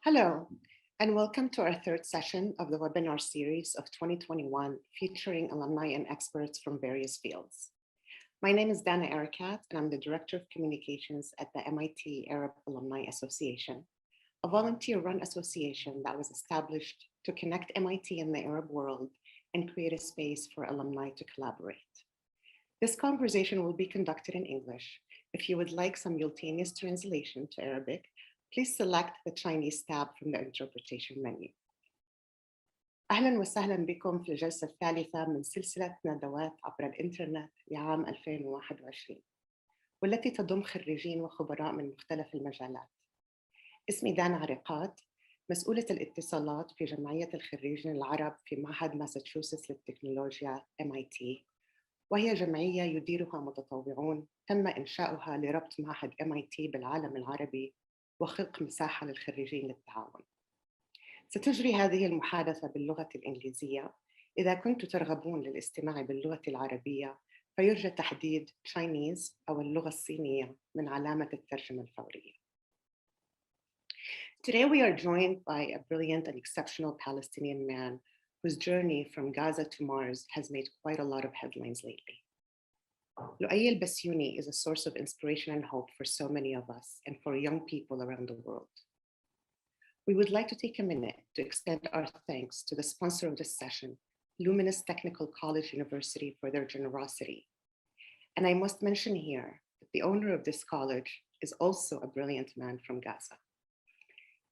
Hello, and welcome to our third session of the webinar series of 2021, featuring alumni and experts from various fields. My name is Dana Erekat, and I'm the Director of Communications at the MIT Arab Alumni Association, a volunteer-run association that was established to connect MIT and the Arab world and create a space for alumni to collaborate. This conversation will be conducted in English. If you would like simultaneous translation to Arabic, please select the Chinese tab from the interpretation menu. أهلاً وسهلاً بكم في الجلسة الثالثة من سلسلة ندوات عبر الإنترنت لعام 2021 والتي تضم خريجين وخبراء من مختلف المجالات. اسمي دانا عريقات، مسؤولة الاتصالات في جمعية الخريجين العرب في معهد ماساتشوستس للتكنولوجيا MIT، وهي جمعية يديرها متطوعون تم إنشاؤها لربط معهد MIT بالعالم العربي وخلق مساحة للخريجين للتعاون. ستجري هذه المحادثة باللغة الإنجليزية. إذا كنتم ترغبون للاستماع باللغة العربية فيرجى تحديد Chinese أو اللغة الصينية من علامة الترجمة الفورية. Today we are joined by a brilliant and exceptional Palestinian man whose journey from Gaza to Mars has made quite a lot of headlines lately. Loay Elbasyouni is a source of inspiration and hope for so many of us and for young people around the world. We would like to take a minute to extend our thanks to the sponsor of this session, Luminous Technical College University, for their generosity. And I must mention here that the owner of this college is also a brilliant man from Gaza.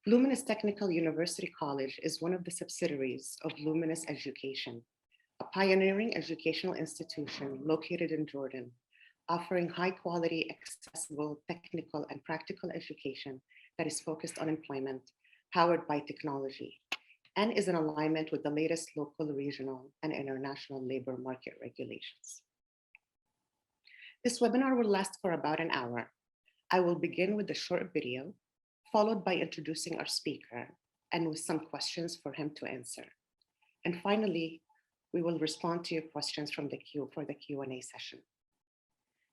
Luminous Technical University College is one of the subsidiaries of Luminous Education, a pioneering educational institution located in Jordan, offering high-quality, accessible, technical, and practical education that is focused on employment, powered by technology, and is in alignment with the latest local, regional, and international labor market regulations. This webinar will last for about an hour. I will begin with a short video, followed by introducing our speaker, and with some questions for him to answer. And finally, we will respond to your questions from the Q&A session.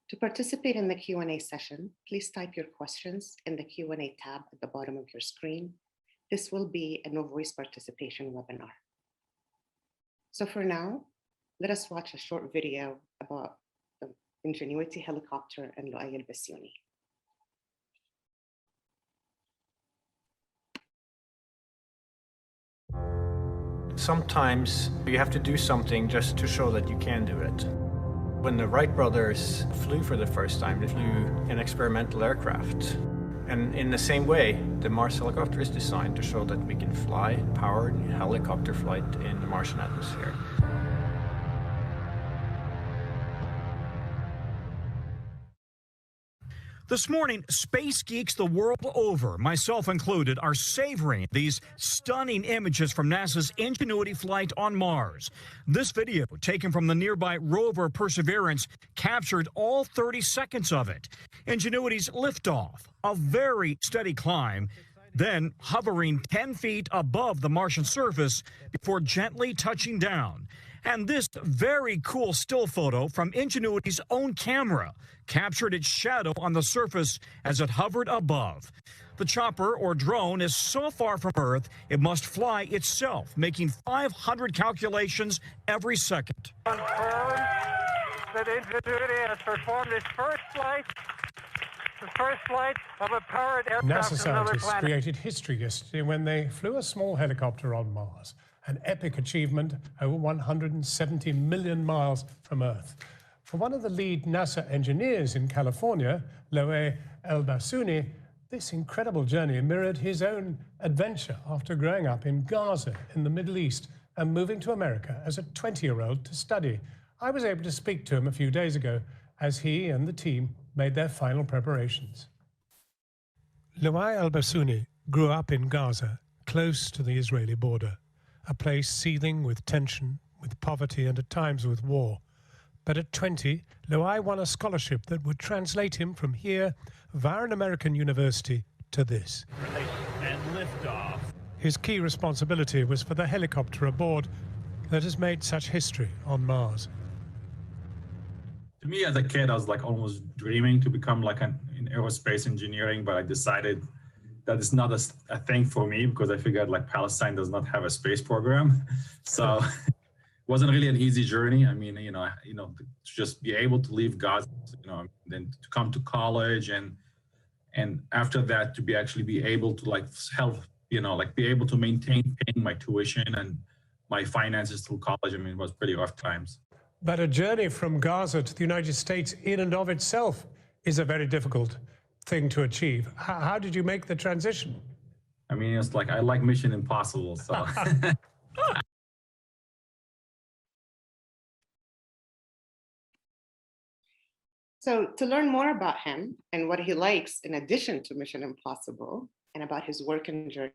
To participate in the Q&A session, please type your questions in the Q&A tab at the bottom of your screen. This will be a no voice participation webinar. So for now, let us watch a short video about the Ingenuity helicopter and Loay Elbasyouni. Sometimes you have to do something just to show that you can do it. When the Wright brothers flew for the first time, they flew an experimental aircraft. And in the same way, the Mars helicopter is designed to show that we can fly powered helicopter flight in the Martian atmosphere. This morning, space geeks the world over, myself included, are savoring these stunning images from NASA's Ingenuity flight on Mars. This video, taken from the nearby rover Perseverance, captured all 30 seconds of it. Ingenuity's liftoff, a very steady climb, then hovering 10 feet above the Martian surface before gently touching down. And this very cool still photo from Ingenuity's own camera captured its shadow on the surface as it hovered above. The chopper or drone is so far from Earth, it must fly itself, making 500 calculations every second. Confirmed that Ingenuity has performed its first flight, the first flight of a powered aircraft NASA to another scientists planet. created history yesterday when they flew a small helicopter on Mars, an epic achievement over 170 million miles from Earth. For one of the lead NASA engineers in California, Loay Elbasyouni, this incredible journey mirrored his own adventure after growing up in Gaza in the Middle East and moving to America as a 20-year-old to study. I was able to speak to him a few days ago as he and the team made their final preparations. Loay Elbasyouni grew up in Gaza, close to the Israeli border, a place seething with tension, with poverty, and at times with war. But at 20, Loay won a scholarship that would translate him from here via an American university to this. And liftoff. His key responsibility was for the helicopter aboard that has made such history on Mars. To me, as a kid, I was like almost dreaming to become like in aerospace engineering, but I decided that is not a thing for me, because I figured like Palestine does not have a space program. So it wasn't really an easy journey. I mean, to just be able to leave Gaza, then to come to college, and after that to actually be able to like help, be able to maintain paying my tuition and my finances through college. I mean, it was pretty rough times. But a journey from Gaza to the United States in and of itself is a very difficult thing to achieve. How did you make the transition? I mean, it's like, I like Mission Impossible, so. So to learn more about him and what he likes in addition to Mission Impossible and about his work and journey,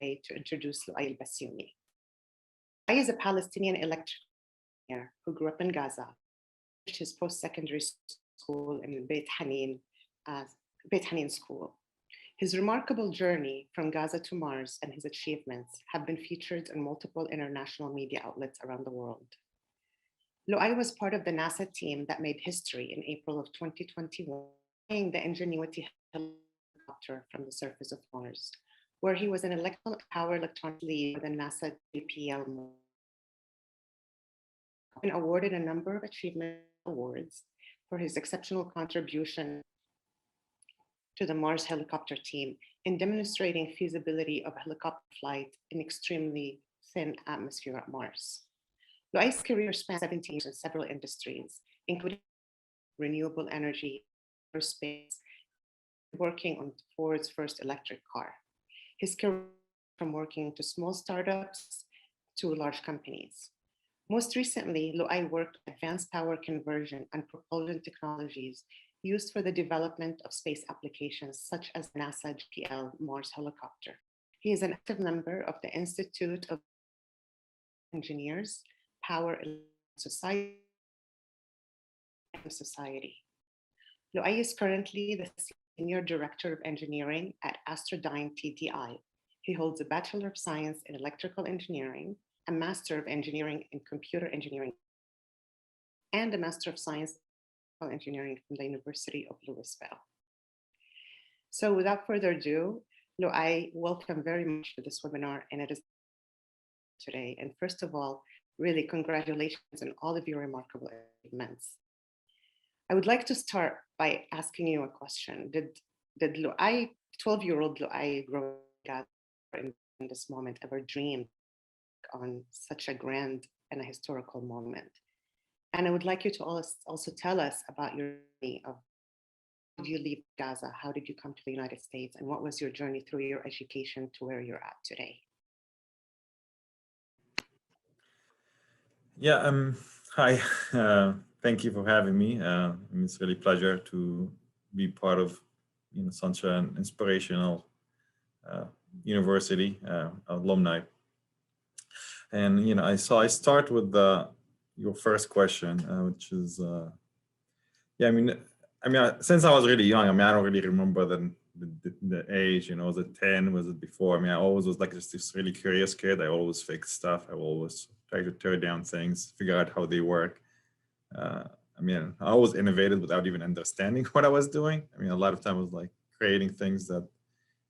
to introduce Loay Elbasyouni. Loay is a Palestinian electrical engineer who grew up in Gaza, finished his post-secondary school in Beit Hanine School. His remarkable journey from Gaza to Mars and his achievements have been featured in multiple international media outlets around the world. Loay was part of the NASA team that made history in April of 2021, flying the Ingenuity helicopter from the surface of Mars, where he was an power electronics lead for the NASA JPL. Been awarded a number of achievement awards for his exceptional contribution to the Mars helicopter team in demonstrating feasibility of helicopter flight in extremely thin atmosphere at Mars. Loay's career spans 17 years in several industries, including renewable energy, aerospace, working on Ford's first electric car. His career from working to small startups to large companies. Most recently, Loay worked on advanced power conversion and propulsion technologies used for the development of space applications such as NASA JPL Mars helicopter. He is an active member of the Institute of Engineers, Power Society. Loay is currently the Senior Director of Engineering at Astrodyne TDI. He holds a Bachelor of Science in Electrical Engineering, a Master of Engineering in Computer Engineering, and a Master of Science in Engineering from the University of Louisville. So without further ado, Loay, welcome very much to this webinar, and it is today. And first of all, really congratulations on all of your remarkable achievements. I would like to start by asking you a question. Did Loay, 12-year-old Loay, grow up in this moment, ever dreamed on such a grand and a historical moment? And I would like you to also tell us about your journey of how did you leave Gaza? How did you come to the United States? And what was your journey through your education to where you're at today? Yeah, hi. Thank you for having me. It's really a pleasure to be part of such an inspirational university, Alumni. And I start with your first question, which is since I was really young, I don't really remember the age. Was it 10? Was it before? I always was like just this really curious kid. I always fixed stuff. I always try to tear down things, figure out how they work. I always innovated without even understanding what I was doing. A lot of times I was like creating things that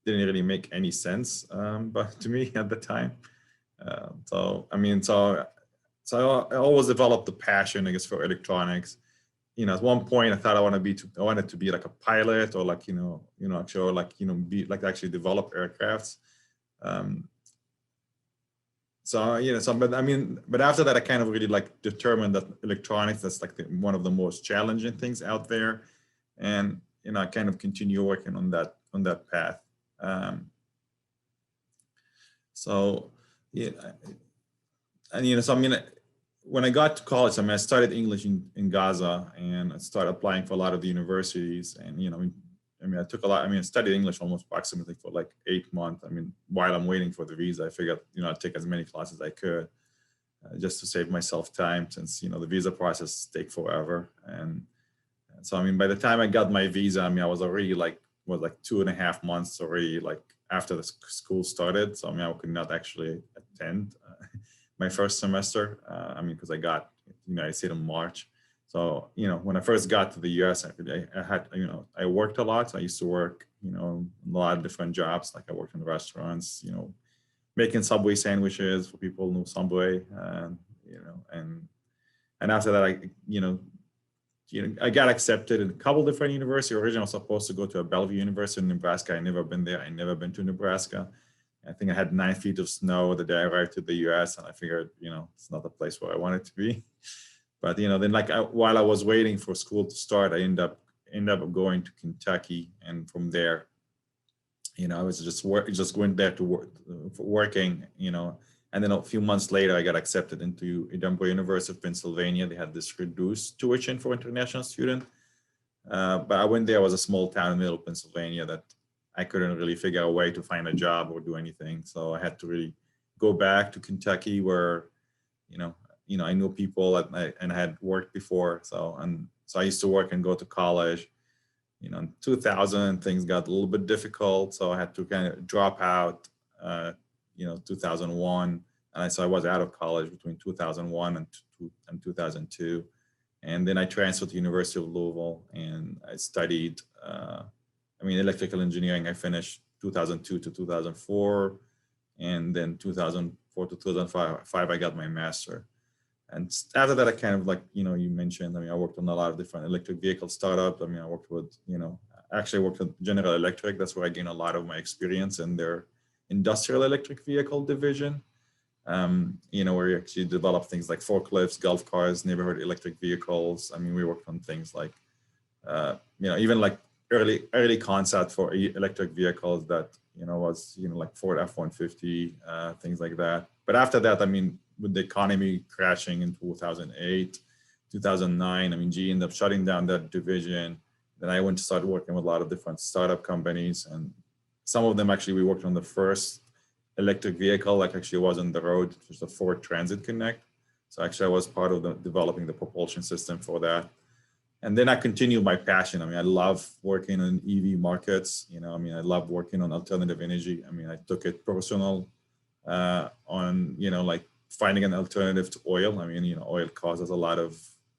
didn't really make any sense, but to me at the time. So I always developed a passion, I guess, for electronics. At one point I thought I wanted to be like a pilot, or like actually develop aircrafts. But after that I kind of really like determined that electronics, that's like one of the most challenging things out there, and I kind of continue working on that path. When I got to college, I studied English in Gaza, and I started applying for a lot of the universities. And I studied English almost approximately for like 8 months. While I'm waiting for the visa, I figured I'd take as many classes as I could, just to save myself time, since the visa process takes forever. And so by the time I got my visa, I was already like 2.5 months already, like after the school started. So I could not actually attend my first semester, because I got United States in March. So when I first got to the US, I worked a lot. So I used to work you know, a lot of different jobs. Like I worked in restaurants, you know, making Subway sandwiches for people who know Subway, you know, and after that, I got accepted in a couple different universities. Originally, I was supposed to go to a Bellevue University in Nebraska. I never been there. I never been to Nebraska. I think I had 9 feet of snow the day I arrived to the US, and I figured, you know, it's not the place where I wanted to be. But, you know, then while I was waiting for school to start, I ended up going to Kentucky. And from there, you know, I was just went there to work, for working, you know, and then a few months later, I got accepted into Edinburgh University of Pennsylvania. They had this reduced tuition for international student. But I went there. It was a small town in the middle of Pennsylvania that I couldn't really figure out a way to find a job or do anything. So I had to really go back to Kentucky where, you know, I knew people and I had worked before. So I used to work and go to college. You know, in 2000, things got a little bit difficult. So I had to kind of drop out, you know, 2001. And so I was out of college between 2001 and 2002. And then I transferred to University of Louisville and I studied, electrical engineering. I finished 2002 to 2004. And then 2004 to 2005, I got my master. And after that, I kind of like, you know, you mentioned, I worked on a lot of different electric vehicle startups. I worked with, you know, actually worked with General Electric. That's where I gained a lot of my experience in their industrial electric vehicle division. You know, where you actually develop things like forklifts, golf cars, neighborhood electric vehicles. We worked on things like, you know, even like early concept for electric vehicles that, you know, was, you know, like Ford F-150, things like that. But after that, with the economy crashing in 2008, 2009, GE ended up shutting down that division. Then I went to start working with a lot of different startup companies, and some of them actually we worked on the first electric vehicle, like actually was on the road, which was the Ford Transit Connect. So actually I was part of developing the propulsion system for that. And then I continued my passion. I love working in EV markets. You know, I love working on alternative energy. I took it personal on, you know, like finding an alternative to oil. You know, oil causes a lot of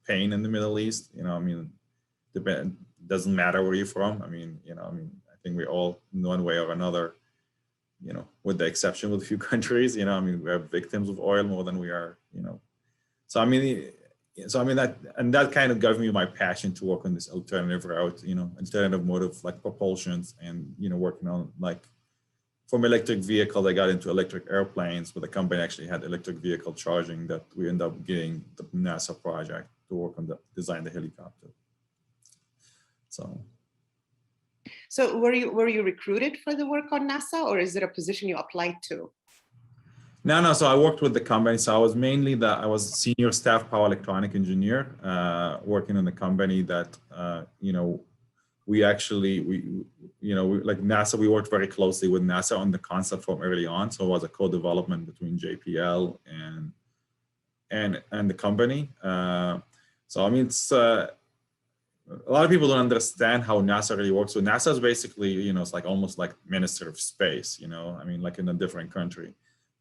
pain in the Middle East. You know, doesn't matter where you're from. You know, I think we all, in one way or another, you know, with the exception with a few countries, you know, we are victims of oil more than we are, you know. That kind of gave me my passion to work on this alternative route, you know, alternative mode of like propulsions, and, you know, working on like from electric vehicles, I got into electric airplanes, but the company actually had electric vehicle charging that we ended up getting the NASA project to work on design the helicopter. So were you recruited for the work on NASA, or is it a position you applied to? No. So I worked with the company. So I was mainly I was senior staff power electronic engineer, working in the company that, you know, like NASA, we worked very closely with NASA on the concept from early on. So it was a co-development between JPL and the company. It's, a lot of people don't understand how NASA really works. So NASA is basically, you know, it's like almost like Minister of Space, you know, like in a different country,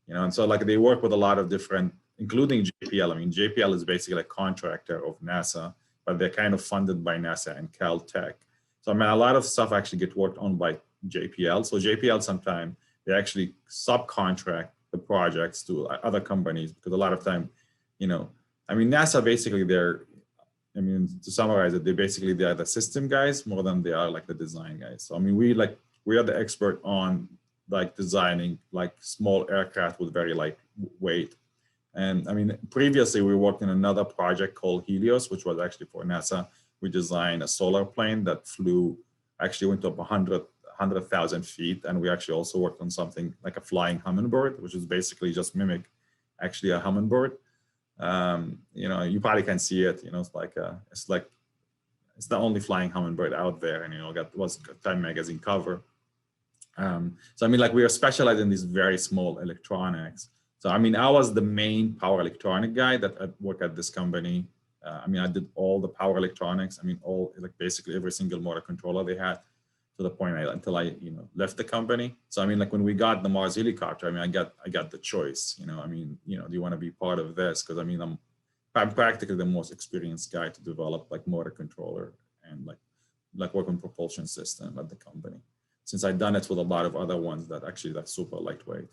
you know, and so like they work with a lot of different, including JPL. JPL is basically a contractor of NASA, but they're kind of funded by NASA and Caltech. So a lot of stuff actually get worked on by JPL. So JPL sometimes they actually subcontract the projects to other companies, because a lot of time, you know, NASA basically to summarize it, they are the system guys more than they are like the design guys. So we are the expert on like designing like small aircraft with very light weight. And previously we worked in another project called Helios, which was actually for NASA. We designed a solar plane that went up 100,000 feet. And we actually also worked on something like a flying hummingbird, which is basically just mimic actually a hummingbird. You know, you probably can see it, you know, it's the only flying hummingbird out there, and, you know, was a Time magazine cover. We are specialized in these very small electronics. So, I was the main power electronic guy that I work at this company. I did all the power electronics. Basically every single motor controller they had, to the point until I left the company. So when we got the Mars helicopter, I got the choice. Do you want to be part of this? Because I'm practically the most experienced guy to develop like motor controller and like work on propulsion system at the company. since I'd done it with a lot of other ones that actually that's super lightweight.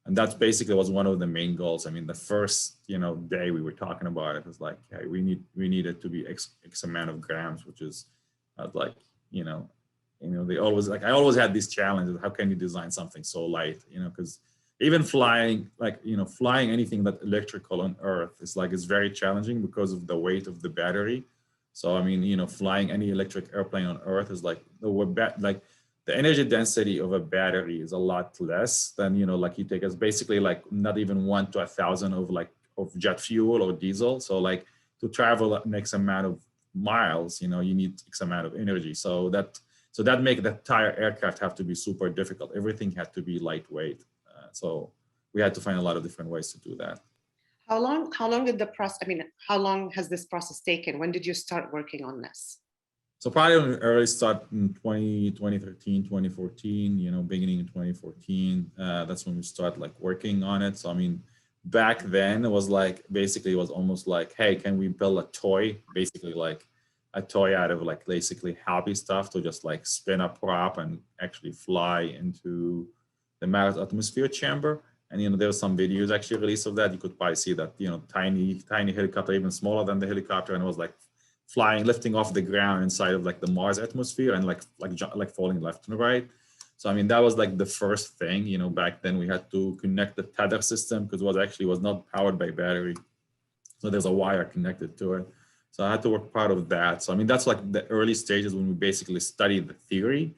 And that's basically was one of the main goals. I mean, the first, day we were talking about it was like, hey, we need it to be X amount of grams, which is like, they always like, I always had these challenges. How can you design something so light, because even flying, flying anything that electrical on Earth is like, it's very challenging because of the weight of the battery. So, I mean, flying any electric airplane on Earth is like, the energy density of a battery is a lot less than, like you take, it's basically like not even 1 to 1,000 of jet fuel or diesel. So like to travel an X amount of miles, you need X amount of energy. So that make the entire aircraft have to be super difficult. Everything had to be lightweight. So we had to find a lot of different ways to do that. How long did the process, how long has this process taken? When did you start working on this? So probably when we early start in 2013, 2014, beginning in 2014, that's when we start like working on it. So, I mean, back then it was like, basically it was almost like, hey, can we build a toy? Basically like a toy out of like basically hobby stuff to just like spin a prop and actually fly into the Mars atmosphere chamber. And, there's some videos actually released of that. You could probably see that, tiny helicopter, even smaller than the helicopter. And it was like flying, lifting off the ground inside of like the Mars atmosphere and like falling left and right. So, I mean, that was like the first thing, back then we had to connect the tether system because it was not powered by battery. So there's a wire connected to it. So I had to work part of that. So, I mean, that's like the early stages when we basically studied the theory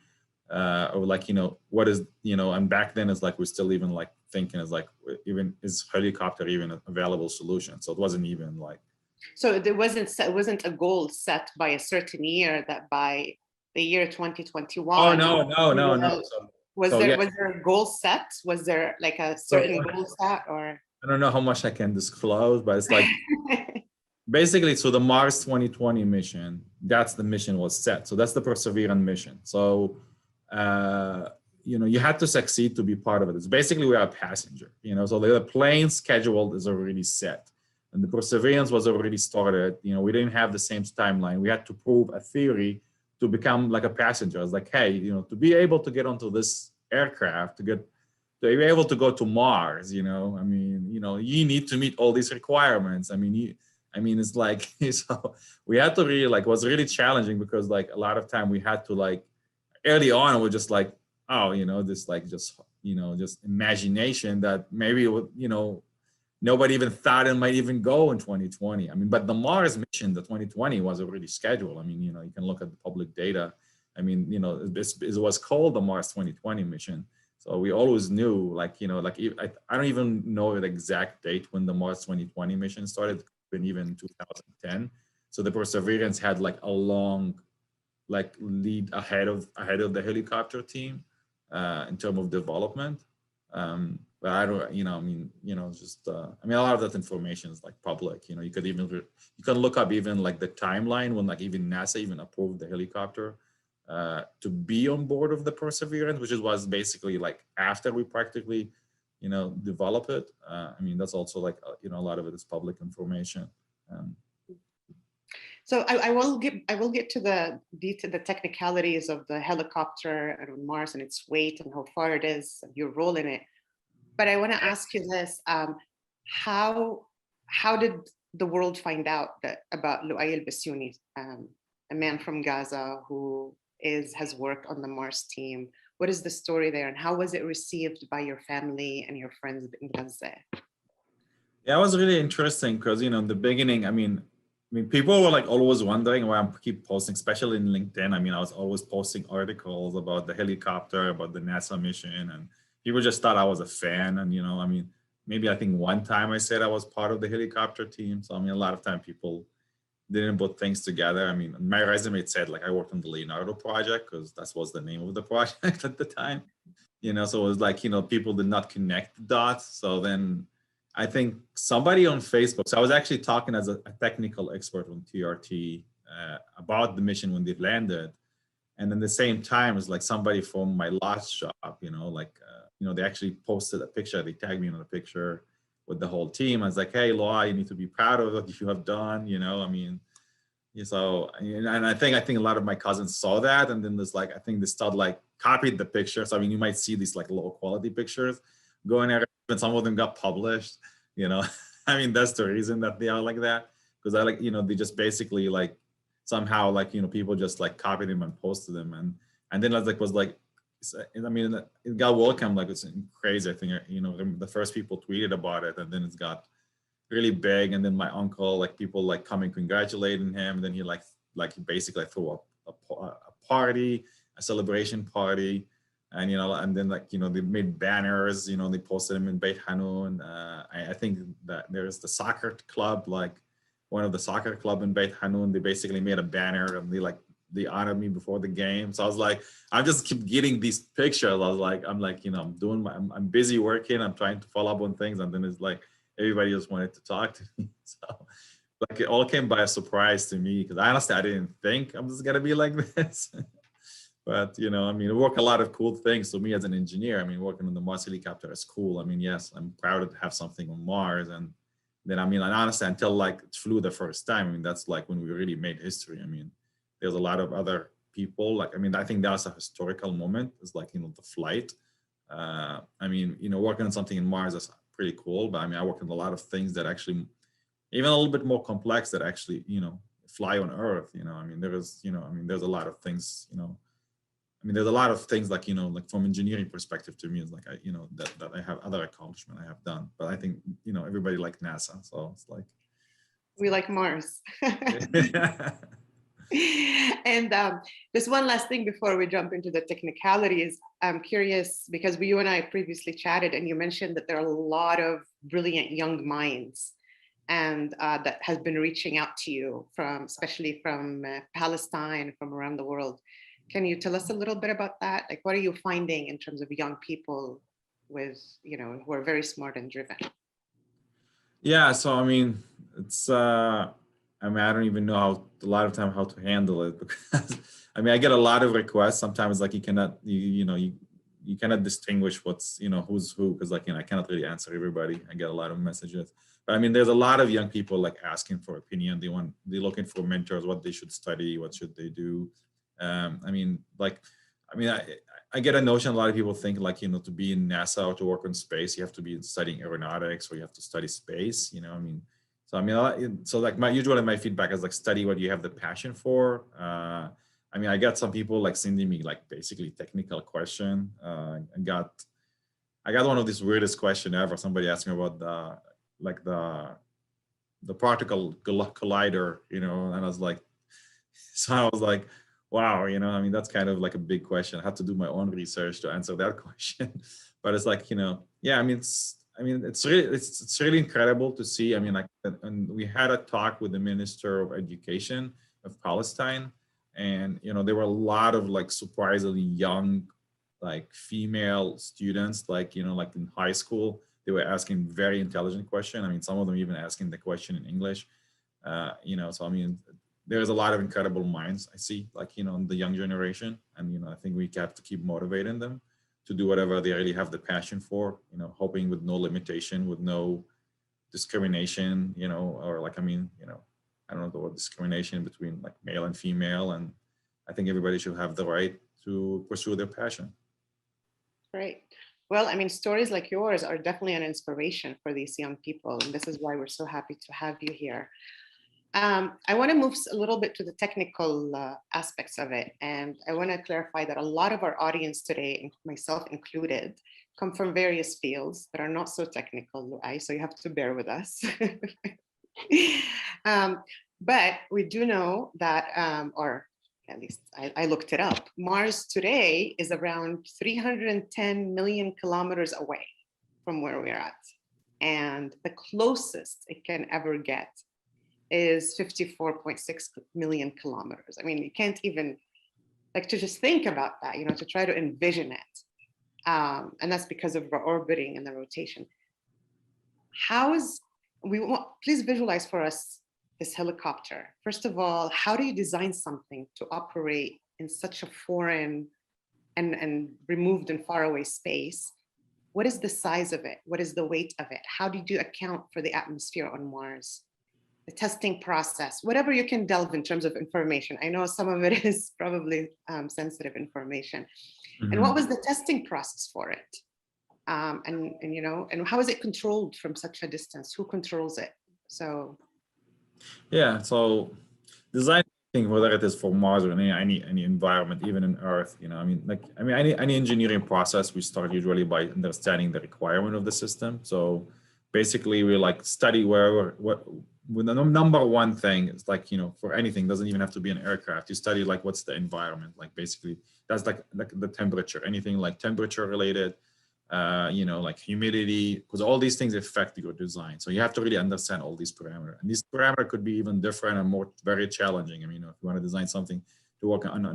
of like, what is, and back then it's like, we're still even like thinking is like, even is helicopter even a available solution? So it wasn't even like. So it wasn't a goal set by a certain year that by the year 2021. Oh, no. Was there a goal set? Was there like a certain goal set or? I don't know how much I can disclose, but it's like, basically, so the Mars 2020 mission, that's the mission was set. So that's the Perseverance mission. So, you had to succeed to be part of it. It's basically we are a passenger, so the plane schedule is already set. And the Perseverance was already started. We didn't have the same timeline. We had to prove a theory to become like a passenger. It's like, hey, to be able to get onto this aircraft, to be able to go to Mars, you need to meet all these requirements. It's like, so we had to really like, was really challenging because like a lot of time we had to like, early on, we're just like, oh, this like, just imagination that maybe, nobody even thought it might even go in 2020. But the Mars mission, the 2020 was already scheduled. You can look at the public data. It was called the Mars 2020 mission. So we always knew, like, I don't even know the exact date when the Mars 2020 mission started, even 2010. So the Perseverance had like a long, like lead ahead of the helicopter team in terms of development. But I don't, just, a lot of that information is like public, you can look up even like the timeline when like even NASA even approved the helicopter to be on board of the Perseverance, which was basically like after we practically, develop it. That's also like, a lot of it is public information. So I will get to the technicalities of the helicopter and Mars and its weight and how far it is, your role in it. But I want to ask you this: how did the world find out about Loay Elbasyouni, a man from Gaza who has worked on the Mars team? What is the story there, and how was it received by your family and your friends in Gaza? Yeah, it was really interesting because in the beginning, people were like always wondering why I keep posting, especially in LinkedIn. I was always posting articles about the helicopter, about the NASA mission, and people just thought I was a fan. And maybe I think one time I said I was part of the helicopter team. So a lot of time people didn't put things together. My resume it said like I worked on the Leonardo project because that was the name of the project at the time. So it was like people did not connect the dots. So then I think somebody on Facebook, so I was actually talking as a technical expert on TRT about the mission when they landed. And then the same time, it's like somebody from my last job, they actually posted a picture. They tagged me in a picture with the whole team. I was like, hey, Loay, you need to be proud of what you have done. So, and I think a lot of my cousins saw that, and then there's like, I think they started like copied the pictures. I mean, you might see these like low quality pictures going there, and some of them got published, you know. I mean, that's the reason that they are like that, because I like, you know, they just basically like somehow like, you know, people just like copied them and posted them, and then like was like, I mean, it got welcomed like it's crazy. I think, you know, the first people tweeted about it, and then it's got really big, and then my uncle, like people like coming congratulating him, and then he he basically threw a party, a celebration party, and you know, and then like, you know, they made banners, you know, they posted them in Beit Hanun. I think that there's the soccer club, like one of the soccer club in Beit Hanun, they basically made a banner, and they honored me before the game. So I was like, I just keep getting these pictures. I'm like, you know, I'm busy working, I'm trying to follow up on things, and then it's like everybody just wanted to talk to me. So like it all came by a surprise to me, because honestly, I didn't think I'm just gonna be like this. But you know, I mean, I work a lot of cool things. So me as an engineer, I mean, working on the Mars helicopter is cool. I mean, yes, I'm proud to have something on Mars. And then, I mean, and honestly, until like it flew the first time, I mean, that's like when we really made history. I mean, there's a lot of other people. Like, I mean, I think that's a historical moment. It's like, you know, the flight. I mean, you know, working on something in Mars is pretty cool. But I mean, I work on a lot of things that actually, even a little bit more complex, that actually, you know, fly on Earth. You know, I mean, there's a lot of things, you know. I mean, there's a lot of things like, you know, like from engineering perspective to me, it's like, you know, that I have other accomplishment I have done. But I think, you know, everybody like NASA. So it's like. We like Mars. And just one last thing before we jump into the technicalities. I'm curious, because you and I previously chatted, and you mentioned that there are a lot of brilliant young minds and that has been reaching out to you especially from Palestine, from around the world. Can you tell us a little bit about that? Like, what are you finding in terms of young people with, you know, who are very smart and driven? Yeah, so I mean, it's I mean, I don't even know a lot of time how to handle it, because I mean, I get a lot of requests. Sometimes like you cannot distinguish what's, you know, who's who, because like, you know, I cannot really answer everybody. I get a lot of messages. But I mean, there's a lot of young people like asking for opinion. They're looking for mentors, what they should study, what should they do. I mean, I get a notion, a lot of people think like, you know, to be in NASA or to work in space, you have to be studying aeronautics, or you have to study space, you know, I mean, so I mean, so like usually my feedback is like, study what you have the passion for. I mean, I got some people like sending me like basically technical question. I got one of these weirdest question ever. Somebody asked me about the particle collider, you know, and I was like, wow, you know, I mean, that's kind of like a big question. I had to do my own research to answer that question. But it's like, you know, yeah, I mean, it's really incredible to see. I mean, like, and we had a talk with the Minister of Education of Palestine, and, you know, there were a lot of like surprisingly young, like female students, like, you know, like in high school, they were asking very intelligent question. I mean, some of them even asking the question in English, you know, so I mean, there's a lot of incredible minds I see, like, you know, in the young generation. And, you know, I think we have to keep motivating them to do whatever they really have the passion for, you know, hoping with no limitation, with no discrimination, you know, or like, I mean, you know, I don't know the word discrimination between like male and female. And I think everybody should have the right to pursue their passion. Great. Well, I mean, stories like yours are definitely an inspiration for these young people. And this is why we're so happy to have you here. I want to move a little bit to the technical aspects of it. And I want to clarify that a lot of our audience today, myself included, come from various fields that are not so technical, Loay, so you have to bear with us. But we do know that, or at least I looked it up, Mars today is around 310 million kilometers away from where we're at. And the closest it can ever get is 54.6 million kilometers. I mean, you can't even, like, to just think about that, you know, to try to envision it. And that's because of the orbiting and the rotation. Please visualize for us this helicopter. First of all, how do you design something to operate in such a foreign and removed and faraway space? What is the size of it? What is the weight of it? How did you account for the atmosphere on Mars? the testing process, whatever you can delve in terms of information. I know some of it is probably sensitive information. And what was the testing process for it? And you know, and how is it controlled from such a distance? Who controls it? So yeah, so design thing, whether it is for Mars or any environment, even in Earth, you know, any engineering process, we start usually by understanding the requirement of the system. So basically we like study what the number one thing is, like, you know, for anything, doesn't even have to be an aircraft, you study like what's the environment, like basically that's like the temperature, anything like temperature related, you know, like humidity, because all these things affect your design. So you have to really understand all these parameters, and these parameters could be even different and more very challenging. I mean, if you want to design something to work on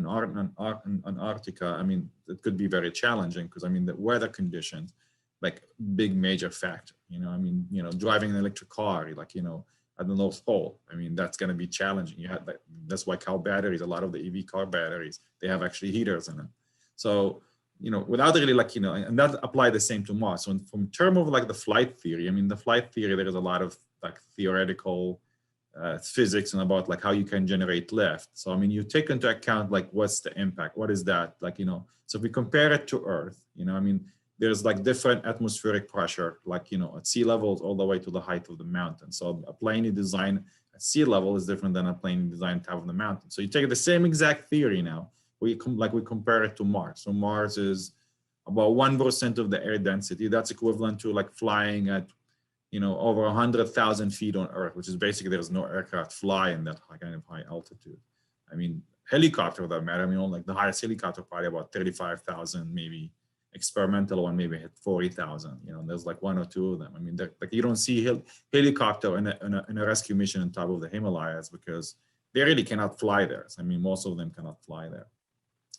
Antarctica, I mean, it could be very challenging because, I mean, the weather conditions, like big major factor, you know, I mean, you know, driving an electric car, like, you know, at the North Pole, I mean, that's going to be challenging. You have that, that's why car batteries, a lot of the EV car batteries, they have actually heaters in them. So, you know, without really, like, you know, and that apply the same to Mars. So from term of like the flight theory, I mean, the flight theory, there is a lot of like theoretical physics and about like how you can generate lift. So, I mean, you take into account like what's the impact, what is that, like, you know, so if we compare it to Earth, you know, I mean, there's like different atmospheric pressure, like, you know, at sea levels all the way to the height of the mountain. So a plane you design at sea level is different than a plane you design on top of the mountain. So you take the same exact theory now, we compare it to Mars. So Mars is about 1% of the air density. That's equivalent to like flying at, you know, over 100,000 feet on Earth, which is basically there's no aircraft fly in that kind of high altitude. I mean, helicopter for that matter, I mean, like the highest helicopter probably about 35,000, maybe experimental one maybe hit 40,000. You know, there's like one or two of them. I mean, like you don't see helicopter in a rescue mission on top of the Himalayas because they really cannot fly there. So, I mean, most of them cannot fly there.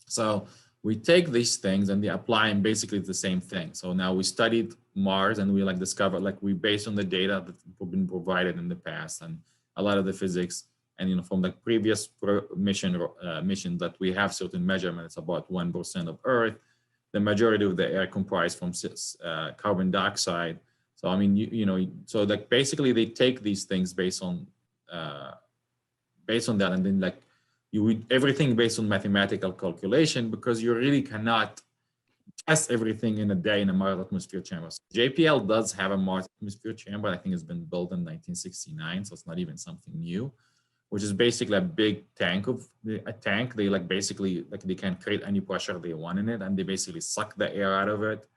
So we take these things and they apply and basically the same thing. So now we studied Mars and we like discovered, like we based on the data that's been provided in the past and a lot of the physics, and, you know, from the previous mission that we have certain measurements about 1% of Earth. The majority of the air comprised from carbon dioxide. So, I mean, you know, so like basically they take these things based on that, and then like everything based on mathematical calculation, because you really cannot test everything in a day in a Mars atmosphere chamber. So JPL does have a Mars atmosphere chamber. I think it's been built in 1969, so it's not even something new, which is basically a big tank they like basically like they can create any pressure they want in it, and they basically suck the air out of it,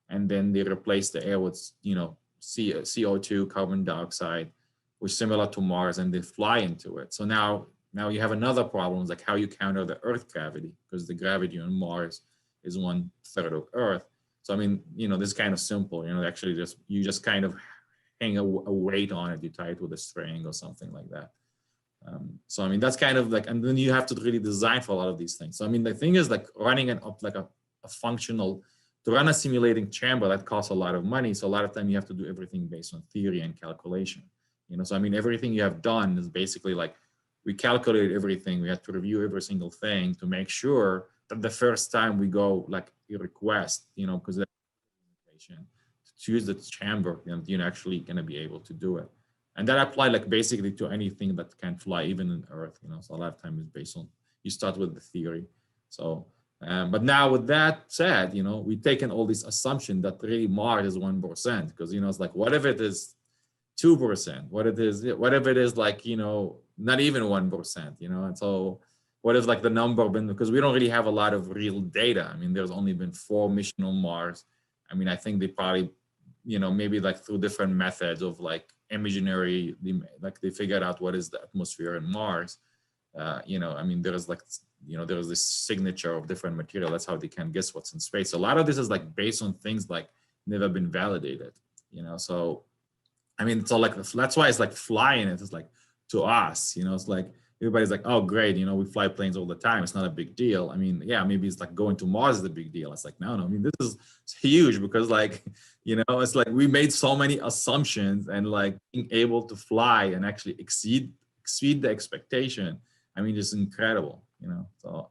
and then they replace the air with, you know, CO2, carbon dioxide, which is similar to Mars, and they fly into it. So now you have another problem, like how you counter the Earth gravity, because the gravity on Mars is 1/3 of Earth. So, I mean, you know, this is kind of simple, you know, actually you just kind of hang a weight on it, you tie it with a string or something like that. So, I mean, that's kind of like, and then you have to really design for a lot of these things. So, I mean, the thing is like running a functional, to run a simulating chamber, that costs a lot of money. So a lot of time you have to do everything based on theory and calculation, you know? So, I mean, everything you have done is basically like, we calculate everything. We have to review every single thing to make sure that the first time we go, like you request, you know, because to choose the chamber, you know, you're actually going to be able to do it. And that apply like basically to anything that can fly, even in Earth, you know. So a lot of time is based on, you start with the theory. So, but now with that said, you know, we've taken all this assumption that really Mars is 1%, because, you know, it's like, what if it is 2%? Whatever it is, like, you know, not even 1%, you know. And so what if like the number been, because we don't really have a lot of real data. I mean, there's only been 4 missions on Mars. I mean, I think they probably, you know, maybe like through different methods of like imaginary, like they figured out what is the atmosphere in Mars. You know, I mean, there's like, you know, there's this signature of different material. That's how they can guess what's in space. So a lot of this is like based on things like never been validated, you know. So, I mean, it's all like, that's why it's like flying it. It's like, to us, you know, it's like, everybody's like, oh, great, you know, we fly planes all the time. It's not a big deal. I mean, yeah, maybe it's like going to Mars is a big deal. It's like, no, I mean, this is huge, because like, you know, it's like we made so many assumptions, and like being able to fly and actually exceed the expectation. I mean, it's incredible, you know. So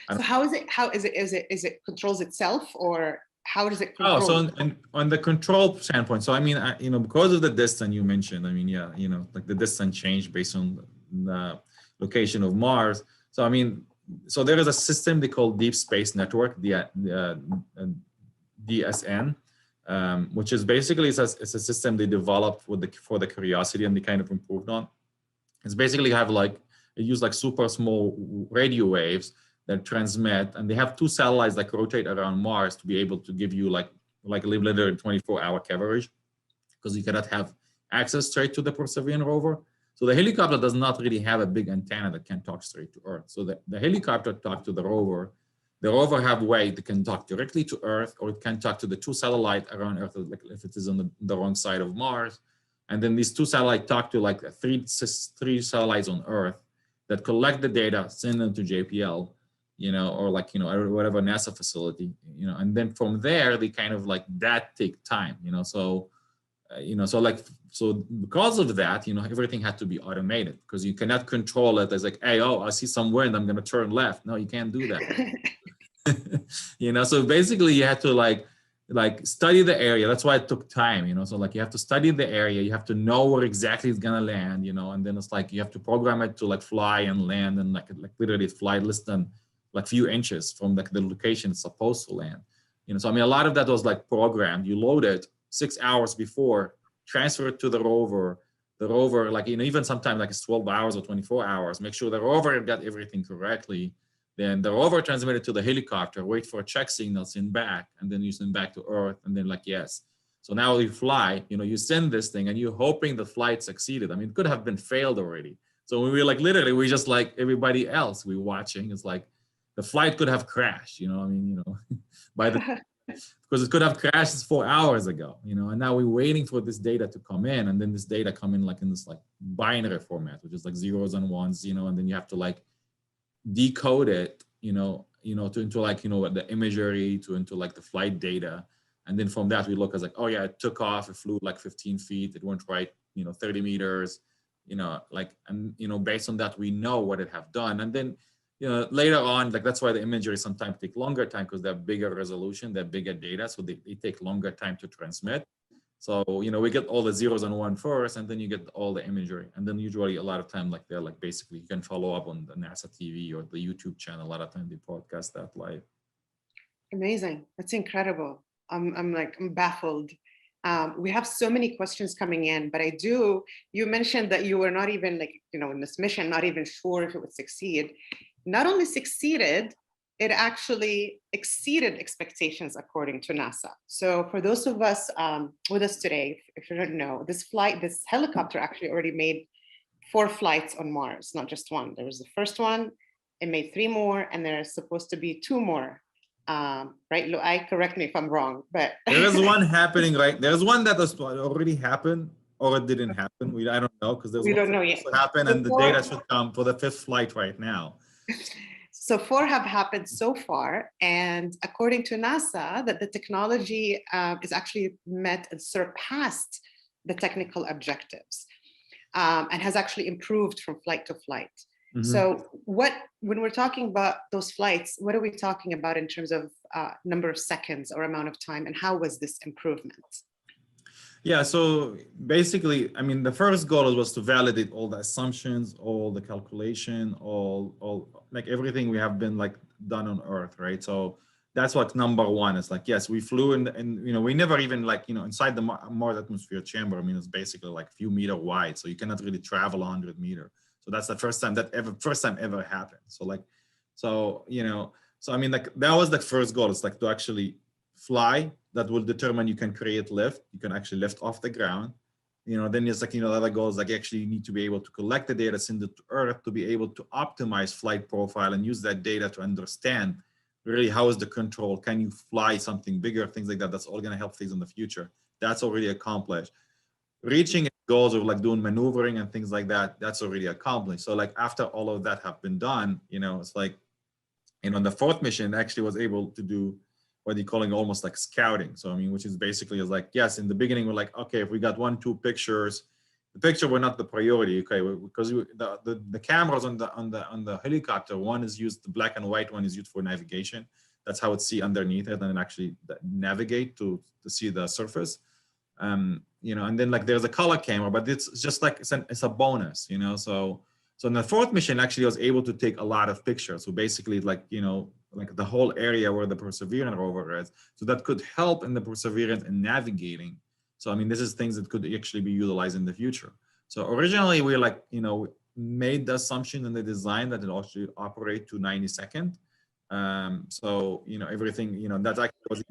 how is it controls itself, or how does it Oh, control? so on the control standpoint, so I mean, because of the distance you mentioned, I mean, yeah, like the distance changed based on the location of Mars. So I mean, so there is a system they call Deep Space Network, the DSN, which is basically it's a system they developed for the Curiosity and they kind of improved on. It's basically it use like super small radio waves that transmit, and they have 2 satellites that rotate around Mars to be able to give you like literally 24-hour coverage, because you cannot have access straight to the Perseverance rover. So the helicopter does not really have a big antenna that can talk straight to Earth. So the helicopter talks to the rover. The rover have a way that can talk directly to Earth, or it can talk to the 2 satellites around Earth, like if it is on the wrong side of Mars. And then these 2 satellites talk to like three satellites on Earth that collect the data, send them to JPL, or or whatever NASA facility, and then from there they kind of like that take time, so because of that, everything had to be automated, because you cannot control it as like, hey, oh, I see some wind, I'm going to turn left. No, you can't do that. So basically you had to like study the area. That's why it took time, so like you have to study the area, you have to know where exactly it's gonna land, and then it's like you have to program it to like fly and land, and like literally fly less than like few inches from the location it's supposed to land. So I mean, a lot of that was like programmed. You load it 6 hours before, transfer it to the rover. The rover, like, even sometimes like it's 12 hours or 24 hours, make sure the rover got everything correctly. Then the rover transmitted to the helicopter, wait for a check signal, send back, and then you send back to Earth, and then like, yes. So now you fly, you send this thing and you're hoping the flight succeeded. I mean, it could have been failed already. So we were like, literally, we just like everybody else, we watching, it's like, the flight could have crashed, by the, because it could have crashed 4 hours ago, and now we're waiting for this data to come in, and then this data come in like in this like binary format, which is like zeros and ones, and then you have to like decode it, into like, the imagery into like the flight data. And then from that, we look as like, oh yeah, it took off, it flew like 15 feet, it went right, 30 meters, and based on that, we know what it have done. And then, later on, like that's why the imagery sometimes take longer time, because they're bigger resolution, they're bigger data, so they take longer time to transmit. So, we get all the zeros and one first, and then you get all the imagery. And then usually a lot of time, like they're like, basically you can follow up on the NASA TV or the YouTube channel. A lot of time they broadcast that live. Amazing. That's incredible. I'm baffled. We have so many questions coming in, but you mentioned that you were not even like, in this mission, not even sure if it would succeed. Not only succeeded, it actually exceeded expectations according to NASA. So for those of us with us today, if you don't know, this helicopter actually already made 4 flights on Mars, not just 1. There was the first one, it made 3 more, and there's supposed to be 2 more. Right, Loay, correct me if I'm wrong, but there is one happening, right? There's one that has already happened, or it didn't happen. I don't know, because we don't know yet. Happen, and the data should come for the 5th flight right now. So 4 have happened so far, and according to NASA, that the technology is actually met and surpassed the technical objectives, and has actually improved from flight to flight. Mm-hmm. So when we're talking about those flights, what are we talking about in terms of number of seconds or amount of time, and how was this improvement? Yeah, so basically, I mean, the first goal was to validate all the assumptions, all the calculation, all like everything we have been like done on Earth, right? So that's what number 1 is. Like, yes, we flew and we never even like, inside the Mars atmosphere chamber. I mean, it's basically like a few meters wide, so you cannot really travel 100 meters. So that's the first time ever happened. So I mean, like that was the first goal. It's like to actually fly. That will determine you can create lift. You can actually lift off the ground. Then it's like, the other goals, like actually you need to be able to collect the data, send it to Earth to be able to optimize flight profile and use that data to understand really how is the control. Can you fly something bigger, things like that. That's all going to help things in the future. That's already accomplished. Reaching goals of like doing maneuvering and things like that, that's already accomplished. So like after all of that have been done, it's like, the 4th mission actually was able to do what they're calling almost like scouting. So, I mean, which is basically is like, yes, in the beginning, we're like, okay, if we got 1, 2 pictures, the picture were not the priority, okay, because the cameras on the helicopter, one is used, the black and white one is used for navigation. that's how it see underneath it and actually navigate to see the surface. You know, and then like there's a color camera, but it's just like it's a bonus, you know. So in the fourth mission, actually, I was able to take a lot of pictures. So basically, like, you know, like the whole area where the Perseverance rover is. So that could help in the Perseverance in navigating. So I mean, this is things that could actually be utilized in the future. So originally, we like, you know, made the assumption in the design that it actually operate to 90 seconds. So you know, everything, you know, that actually was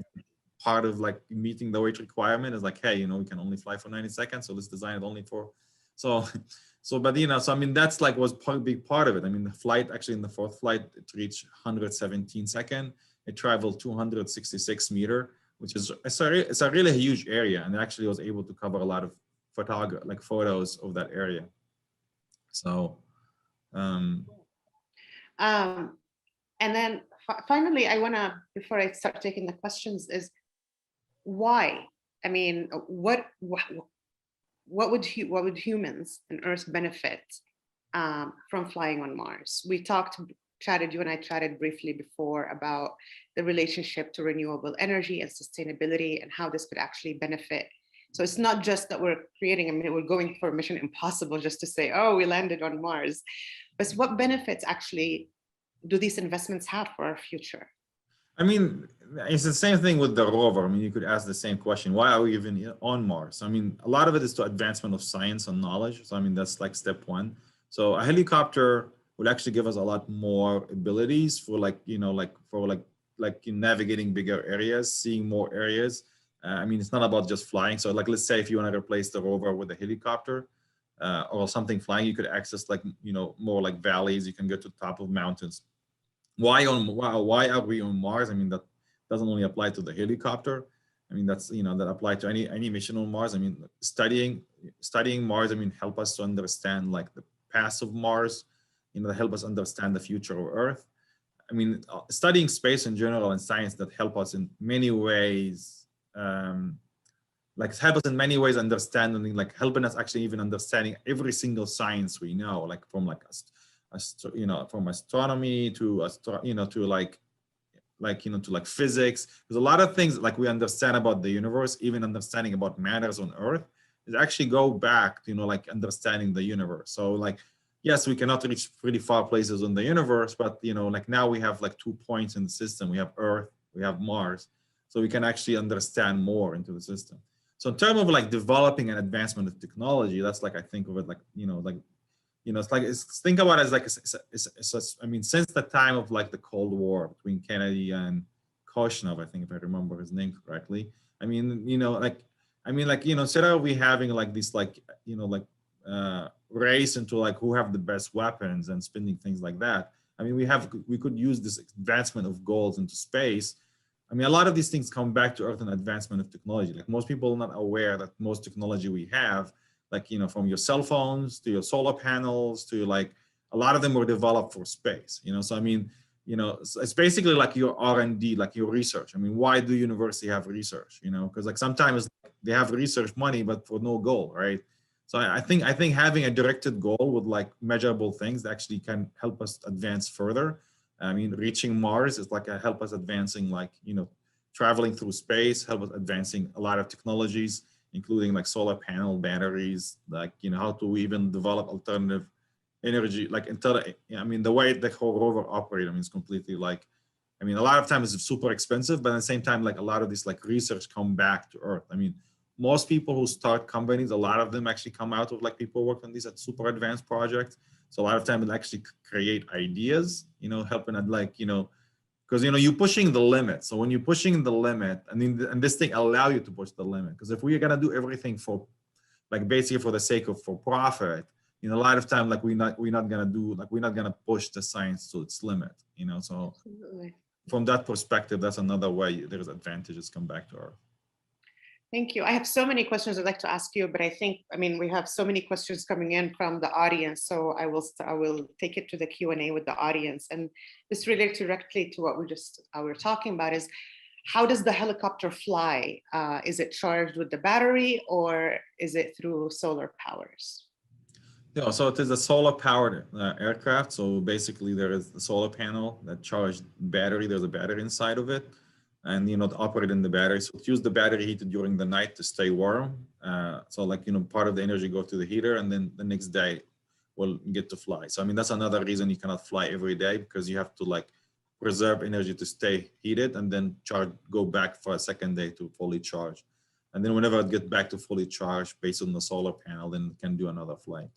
part of like meeting the weight requirement is like, hey, you know, we can only fly for 90 seconds, so let's design it only for so but you know, so I mean, that's like was a big part of it. I mean, the flight actually in the fourth flight, it reached 117 seconds. It traveled 266 meters, which is it's a really huge area, and it actually was able to cover a lot of photos of that area. So and then finally, I want to, before I start taking the questions, is why? I mean, what would humans on Earth benefit from flying on Mars? We chatted, you and I chatted briefly before about the relationship to renewable energy and sustainability and how this could actually benefit. So it's not just that we're creating, I mean, we're going for Mission Impossible just to say, oh, we landed on Mars. But what benefits actually do these investments have for our future? I mean, it's the same thing with the rover. I mean, you could ask the same question. Why are we even on Mars? I mean, a lot of it is to advancement of science and knowledge. So, I mean, that's like step one. So a helicopter would actually give us a lot more abilities for like, you know, like for navigating bigger areas, seeing more areas. I mean, it's not about just flying. So like, let's say if you want to replace the rover with a helicopter or something flying, you could access like, you know, more like valleys. You can go to the top of mountains. Why are we on Mars? I mean, that doesn't only apply to the helicopter. I mean, that's, you know, that apply to any mission on Mars. I mean, studying Mars, I mean, help us to understand like the past of Mars, you know, help us understand the future of Earth. I mean, studying space in general and science that help us in many ways, help us in many ways understanding, like helping us actually even understanding every single science we know, like from like you know, from astronomy to to physics. There's a lot of things like we understand about the universe, even understanding about matters on Earth, is actually go back to, you know, like understanding the universe. So like, yes, we cannot reach pretty far places on the universe, but you know, like now we have like 2 points in the system. We have Earth, we have Mars, so we can actually understand more into the system. So in terms of like developing an advancement of technology, that's like, I think of it like, you know, it's like, think about it as like, I mean, since the time of like the Cold War between Kennedy and Khrushchev, I think if I remember his name correctly. I mean, you know, like, you know, instead of we having like this, like, you know, like race into like who have the best weapons and spending things like that. I mean, we could use this advancement of goals into space. I mean, a lot of these things come back to Earth and advancement of technology. Like most people are not aware that most technology we have, like, you know, from your cell phones to your solar panels to like, a lot of them were developed for space, you know? So, I mean, you know, it's basically like your R&D, like your research. I mean, why do university have research, you know? Because like sometimes they have research money, but for no goal, right? So I think having a directed goal with like measurable things that actually can help us advance further. I mean, reaching Mars is like help us advancing, like, you know, traveling through space, help us advancing a lot of technologies, including like solar panel batteries, like, you know, how to even develop alternative energy, like I mean, the way the whole rover operates, I mean, it's completely like, I mean, a lot of times it's super expensive, but at the same time, like a lot of this like research come back to Earth. I mean, most people who start companies, a lot of them actually come out of like people work on these at super advanced projects. So a lot of time it actually create ideas, you know, helping at like, you know, because, you know, you're pushing the limit. So when you're pushing the limit, and this thing allow you to push the limit, because if we're gonna do everything for, like basically for the sake of for profit, you know, a lot of time, like we're not gonna push the science to its limit, you know. So absolutely. From that perspective, that's another way there's advantages come back to Earth. Thank you. I have so many questions I'd like to ask you, but I think, I mean, we have so many questions coming in from the audience, so I will take it to the Q&A with the audience. And this relates directly to what we're talking about is, how does the helicopter fly? Is it charged with the battery or is it through solar powers? Yeah, so it is a solar powered aircraft. So basically there is a solar panel that charged battery. There's a battery inside of it, and to operate in the battery. So it used the battery heated during the night to stay warm. So like, part of the energy go to the heater, and then the next day will get to fly. So I mean, that's another reason you cannot fly every day, because you have to like preserve energy to stay heated and then go back for a second day to fully charge. And then whenever it gets back to fully charged based on the solar panel, then it can do another flight.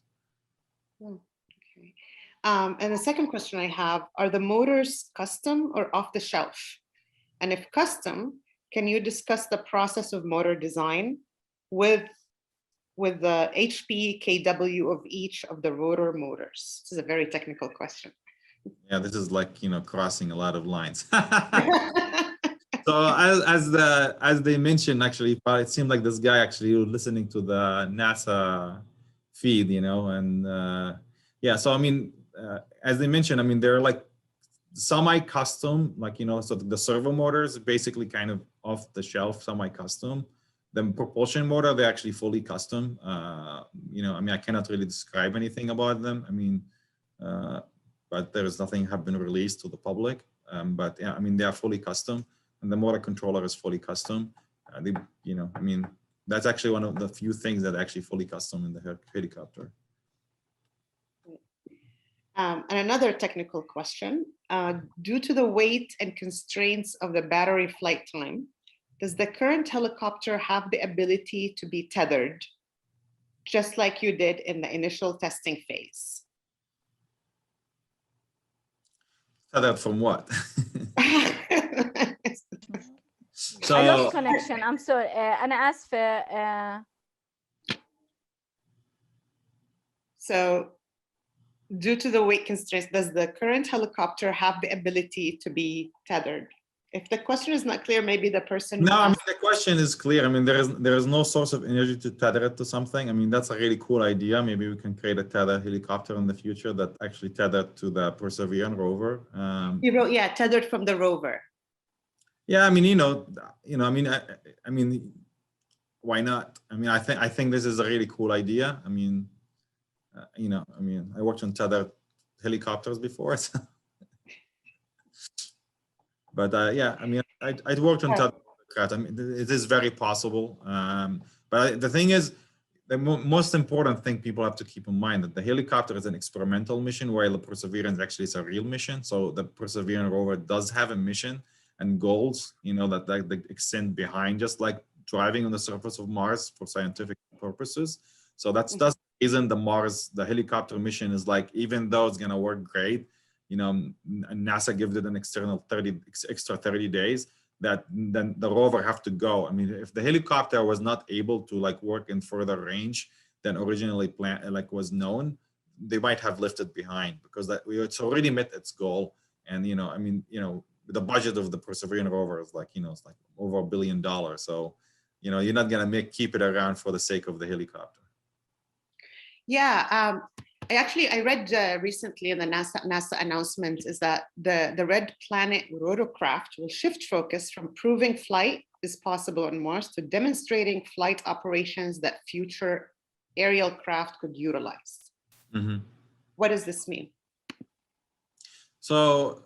Okay. And the second question I have, are the motors custom or off the shelf? And if custom, can you discuss the process of motor design with the HP, KW of each of the rotor motors? This is a very technical question. Yeah, this is like, crossing a lot of lines. So as they mentioned, actually, it seemed like this guy actually was listening to the NASA feed, and yeah, so I mean, as they mentioned, I mean, they're like semi-custom, like, so the servo motors basically kind of off the shelf, semi-custom. The propulsion motor, they're actually fully custom. I mean, I cannot really describe anything about them. I mean, but there's nothing have been released to the public. But yeah, I mean, they are fully custom, and the motor controller is fully custom. I mean, that's actually one of the few things that are actually fully custom in the helicopter. And another technical question, due to the weight and constraints of the battery flight time, does the current helicopter have the ability to be tethered, just like you did in the initial testing phase? Tethered from what? So, I lost connection. I'm sorry. أنا آسفة. So, due to the weight constraints, does the current helicopter have the ability to be tethered? If the question is not clear, maybe the person. No, I mean, the question is clear. I mean, there is no source of energy to tether it to something. I mean, that's a really cool idea. Maybe we can create a tether helicopter in the future that actually tethered to the Perseverance rover. You wrote, yeah, tethered from the rover. Yeah, I mean, I mean, why not? I mean, I think this is a really cool idea. I mean, I mean, I worked on tethered helicopters before. So. But yeah, I mean, I worked on tethered aircraft. I mean, it is very possible. But the thing is, the most important thing people have to keep in mind that the helicopter is an experimental mission, while the Perseverance actually is a real mission. So the Perseverance rover does have a mission and goals, that extend behind just like driving on the surface of Mars for scientific purposes. So that's the reason the helicopter mission is like, even though it's gonna work great, NASA gives it an extra 30 days that then the rover have to go. I mean, if the helicopter was not able to like work in further range than originally planned, like was known, they might have left it behind because it's already met its goal. And, I mean, the budget of the Perseverance rover is like, it's like over $1 billion. So, you're not gonna keep it around for the sake of the helicopter. Yeah, I read recently in the NASA announcement is that the Red Planet rotorcraft will shift focus from proving flight is possible on Mars to demonstrating flight operations that future aerial craft could utilize. Mm-hmm. What does this mean? So,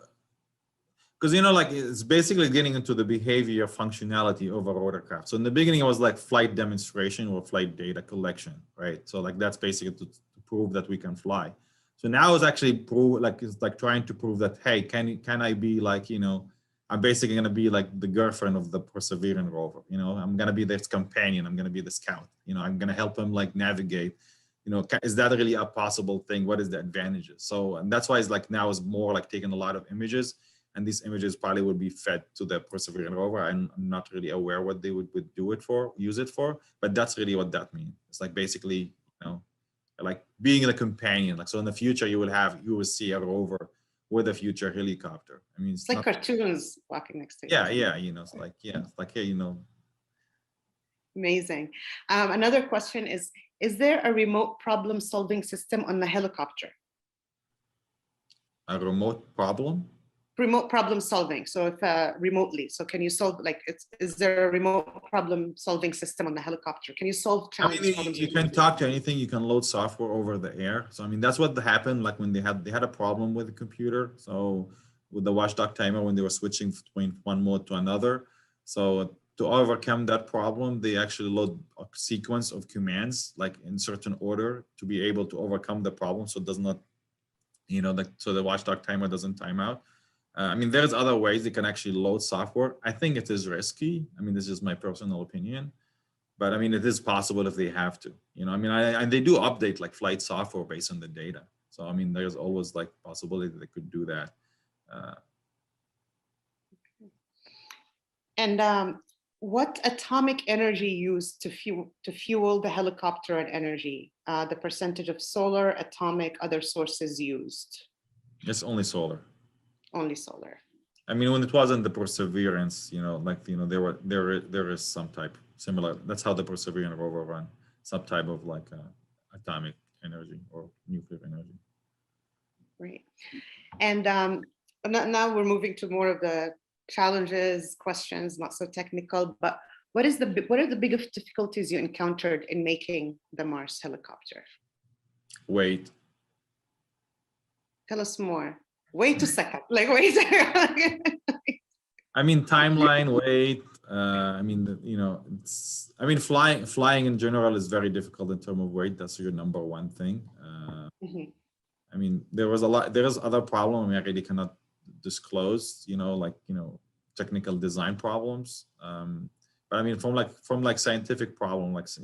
because like it's basically getting into the behavior functionality of a rotorcraft. So in the beginning, it was like flight demonstration or flight data collection, right? So like that's basically to prove that we can fly. So now it's actually it's like trying to prove that, hey, can I be like, I'm basically gonna be like the girlfriend of the Perseverance rover. I'm gonna be this companion. I'm gonna be the scout. I'm gonna help him like navigate. Is that really a possible thing? What is the advantages? So, and that's why it's like now is more like taking a lot of images. And these images probably would be fed to the Perseverance rover. I'm not really aware what they would use it for, but that's really what that means. It's like basically, like being a companion. Like, so in the future, you will see a rover with a future helicopter. I mean, it's like cartoons walking next to you. Yeah. It's like, hey, Amazing. Another question is there a remote problem solving system on the helicopter? A remote problem? remote problem solving. So if remotely, so can you solve, like, is there a remote problem solving system on the helicopter? Can you solve I mean, challenges? Problems you can talk to anything. You can load software over the air. So I mean, that's what happened. Like when they had a problem with the computer. So with the watchdog timer, when they were switching between one mode to another. So to overcome that problem, they actually load a sequence of commands, like in certain order, to be able to overcome the problem. So it does not, so the watchdog timer doesn't time out. I mean, there's other ways they can actually load software. I think it is risky. I mean, this is my personal opinion. But I mean, it is possible if they have to, I mean, and they do update like flight software based on the data. So, I mean, there's always like possibility that they could do that. And what atomic energy used to fuel the helicopter and energy? The percentage of solar, atomic, other sources used? It's only solar. Only solar. I mean, when it wasn't the Perseverance, there is some type similar. That's how the Perseverance rover run, some type of like atomic energy or nuclear energy. Great. And now we're moving to more of the challenges, questions, not so technical, but what are the biggest difficulties you encountered in making the Mars helicopter? Weight. Tell us more. Wait a second, like wait. I mean, timeline, weight. I mean, flying in general is very difficult in terms of weight. That's your number one thing. I mean, there is other problem. I mean, I really cannot disclose, technical design problems. But I mean, from scientific problem, it's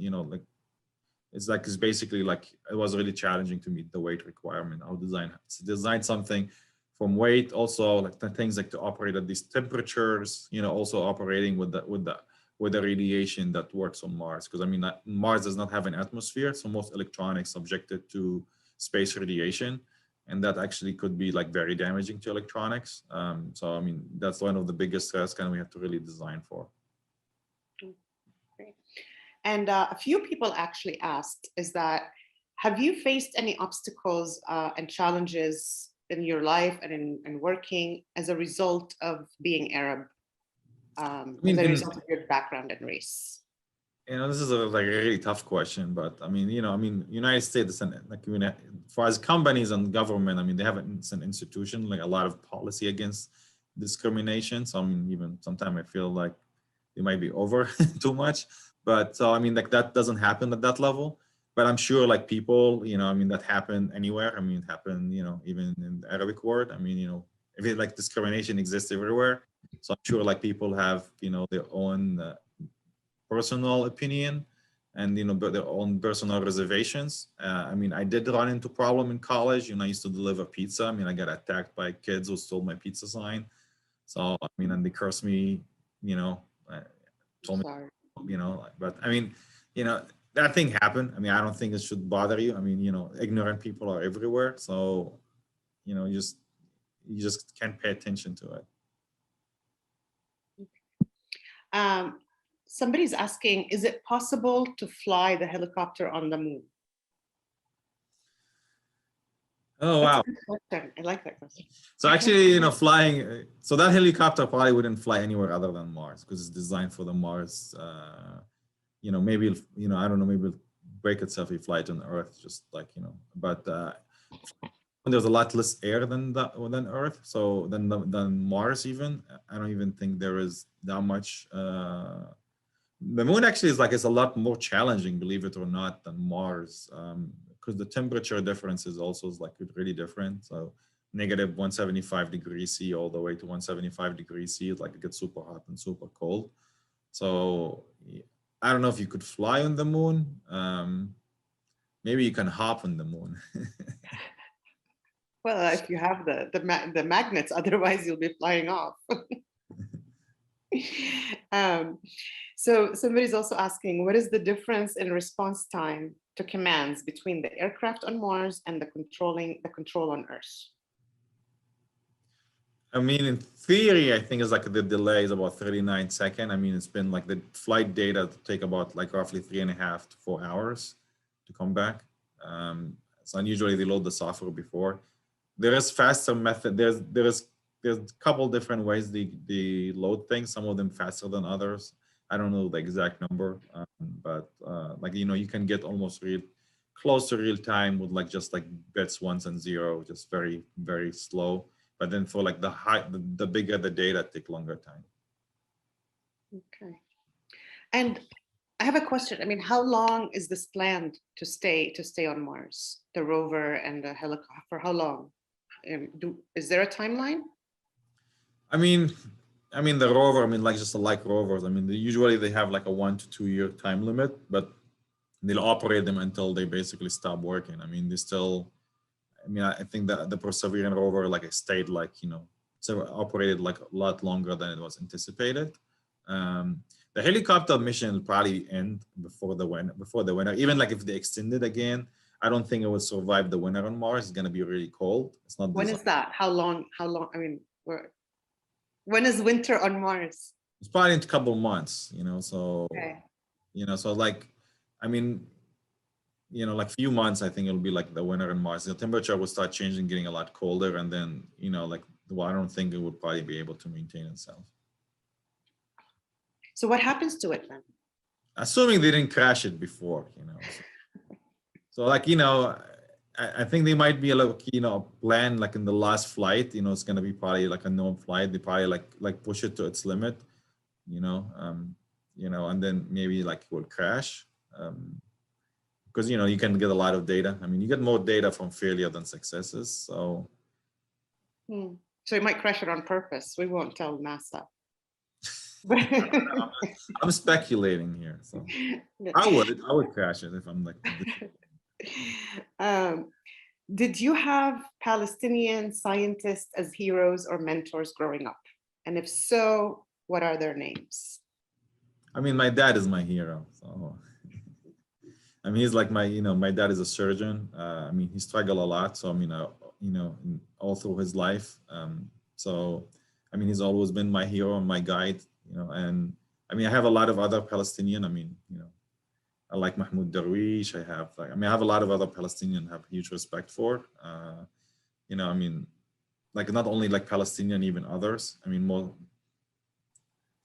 basically like, it was really challenging to meet the weight requirement. I'll design something from weight, also like the things like to operate at these temperatures, also operating with the radiation that works on Mars. Because I mean, Mars does not have an atmosphere, so most electronics subjected to space radiation, and that actually could be like very damaging to electronics. So I mean, that's one of the biggest risks, and we have to really design for. Great. And a few people actually asked, have you faced any obstacles and challenges in your life and in working as a result of being Arab, as a result of your background and race? This is a really tough question, but I mean, United States, for as companies and government, I mean, they have an institution, like a lot of policy against discrimination. So I mean, even sometimes I feel like it might be over too much, but so I mean, like that doesn't happen at that level. But I'm sure like people, that happen anywhere. I mean, it happened, even in the Arabic world. I mean, if it like discrimination exists everywhere. So I'm sure like people have, their own personal opinion and, their own personal reservations. I mean, I did run into problem in college. I used to deliver pizza. I mean, I got attacked by kids who stole my pizza sign. So, I mean, and they cursed me, told me, but I mean, that thing happened. I mean, I don't think it should bother you. I mean, ignorant people are everywhere. So, you just can't pay attention to it. Somebody's asking, is it possible to fly the helicopter on the moon? Oh, wow. I like that question. So actually, flying, so that helicopter probably wouldn't fly anywhere other than Mars because it's designed for the Mars. Maybe, I don't know, maybe it'll break itself if you fly it on Earth, just like, but there's a lot less air than Earth. So than Mars even, I don't even think there is that much. The moon actually it's a lot more challenging, believe it or not, than Mars. Because the temperature difference is also really different. So negative 175 degrees C all the way to 175 degrees C, it gets super hot and super cold. So I don't know if you could fly on the moon. Maybe you can hop on the moon. Well, if you have the magnets, otherwise you'll be flying off. So somebody's also asking, what is the difference in response time to commands between the aircraft on Mars and the control on Earth? I mean, in theory, I think it's the delay is about 39 seconds. I mean, it's been the flight data take about roughly 3.5 to 4 hours to come back. So usually they load the software before. There is faster method. There's there's a couple different ways they load things. Some of them faster than others. I don't know the exact number, but like, you know, you can get almost close to real time with like just like bits, ones and zero, just very, very slow. But then for like the bigger the data, take longer time. Okay. And I have a question. I mean, how long is this planned to stay on Mars, the rover and the helicopter? For how long? Is there a timeline? I mean, the rover, I mean, like just like rovers, I mean, usually they have like a 1 to 2 year time limit, but they'll operate them until they basically stop working. I mean, they still, I mean, I think that the Perseverance rover, like it stayed like, you know, so operated like a lot longer than it was anticipated. The helicopter mission will probably end before the winter. Even like if they extend it again, I don't think it will survive the winter on Mars. It's going to be really cold. It's not. When is that? How long? I mean, when is winter on Mars? It's probably in a couple months, you know, so, okay. You know, so like, I mean, you know, like few months, I think it'll be like the winter on Mars. The temperature will start changing, getting a lot colder. And then, you know, like, well, I don't think it would probably be able to maintain itself. So what happens to it then? Assuming they didn't crash it before, you know. So like, you know, I think they might be like, you know, plan like in the last flight, you know, it's going to be probably like a known flight. They probably like push it to its limit, you know, and then maybe like it will crash. Because, you know, you can get a lot of data. I mean, you get more data from failure than successes. So. So you might crash it on purpose. We won't tell NASA. I'm speculating here. So I would crash it if I'm like. Did you have Palestinian scientists as heroes or mentors growing up? And if so, what are their names? I mean, my dad is my hero. So, I mean, he's like my dad is a surgeon. I mean, he struggled a lot. So, I mean, you know, all through his life. So, I mean, he's always been my hero and my guide, you know, and I mean, I have a lot of other Palestinian, I mean, you know, I like Mahmoud Darwish. I have a lot of other Palestinian I have huge respect for. You know, I mean, like not only like Palestinian, even others. I mean,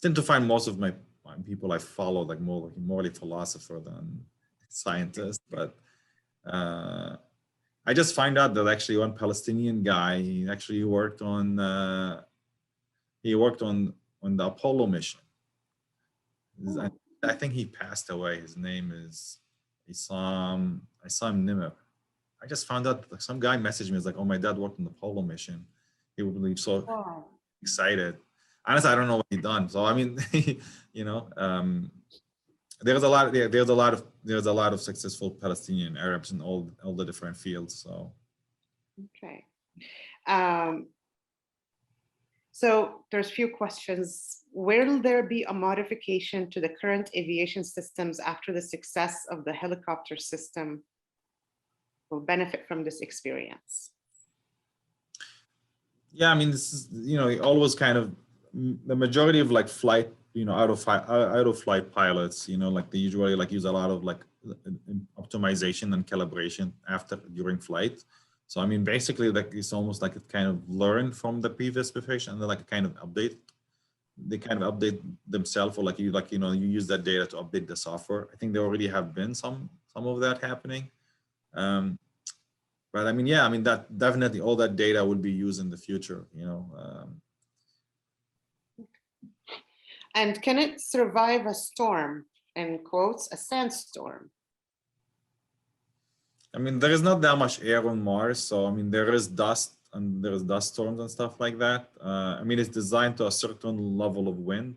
tend to find most of my people I follow like morally philosopher than scientist. But I just find out that actually one Palestinian guy, he actually worked on the Apollo mission. I think he passed away. His name is Isam Nimr. I just found out like some guy messaged me. It's like, oh, my dad worked on the Apollo mission. He would be so excited. Honestly, I don't know what he done. So I mean, you know, there's a lot of successful Palestinian Arabs in all the different fields. So okay. So there's a few questions. Will there be a modification to the current aviation systems after the success of the helicopter system will benefit from this experience? Yeah, I mean, this is, you know, always kind of the majority of like flight, you know, out of flight pilots, you know, like they usually like use a lot of like optimization and calibration during flight. So I mean, basically, like it's almost like it kind of learned from the previous perfection, and then like kind of update. They kind of update themselves, or you know, you use that data to update the software. I think there already have been some of that happening. But I mean, yeah, I mean that definitely all that data will be used in the future, you know. And can it survive a storm, in quotes, a sandstorm? I mean, there is not that much air on Mars, so I mean, there is dust and there is dust storms and stuff like that. I mean, it's designed to a certain level of wind,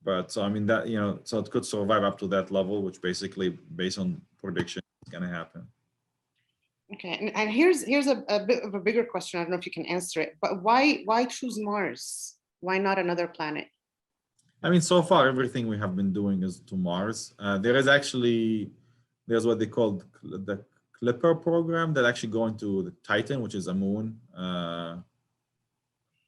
but so I mean that, you know, so it could survive up to that level, which basically, based on prediction, is going to happen. Okay, and here's a bit of a bigger question. I don't know if you can answer it, but why choose Mars? Why not another planet? I mean, so far everything we have been doing is to Mars. There's what they call the Clipper program that actually going to the Titan, which is a moon.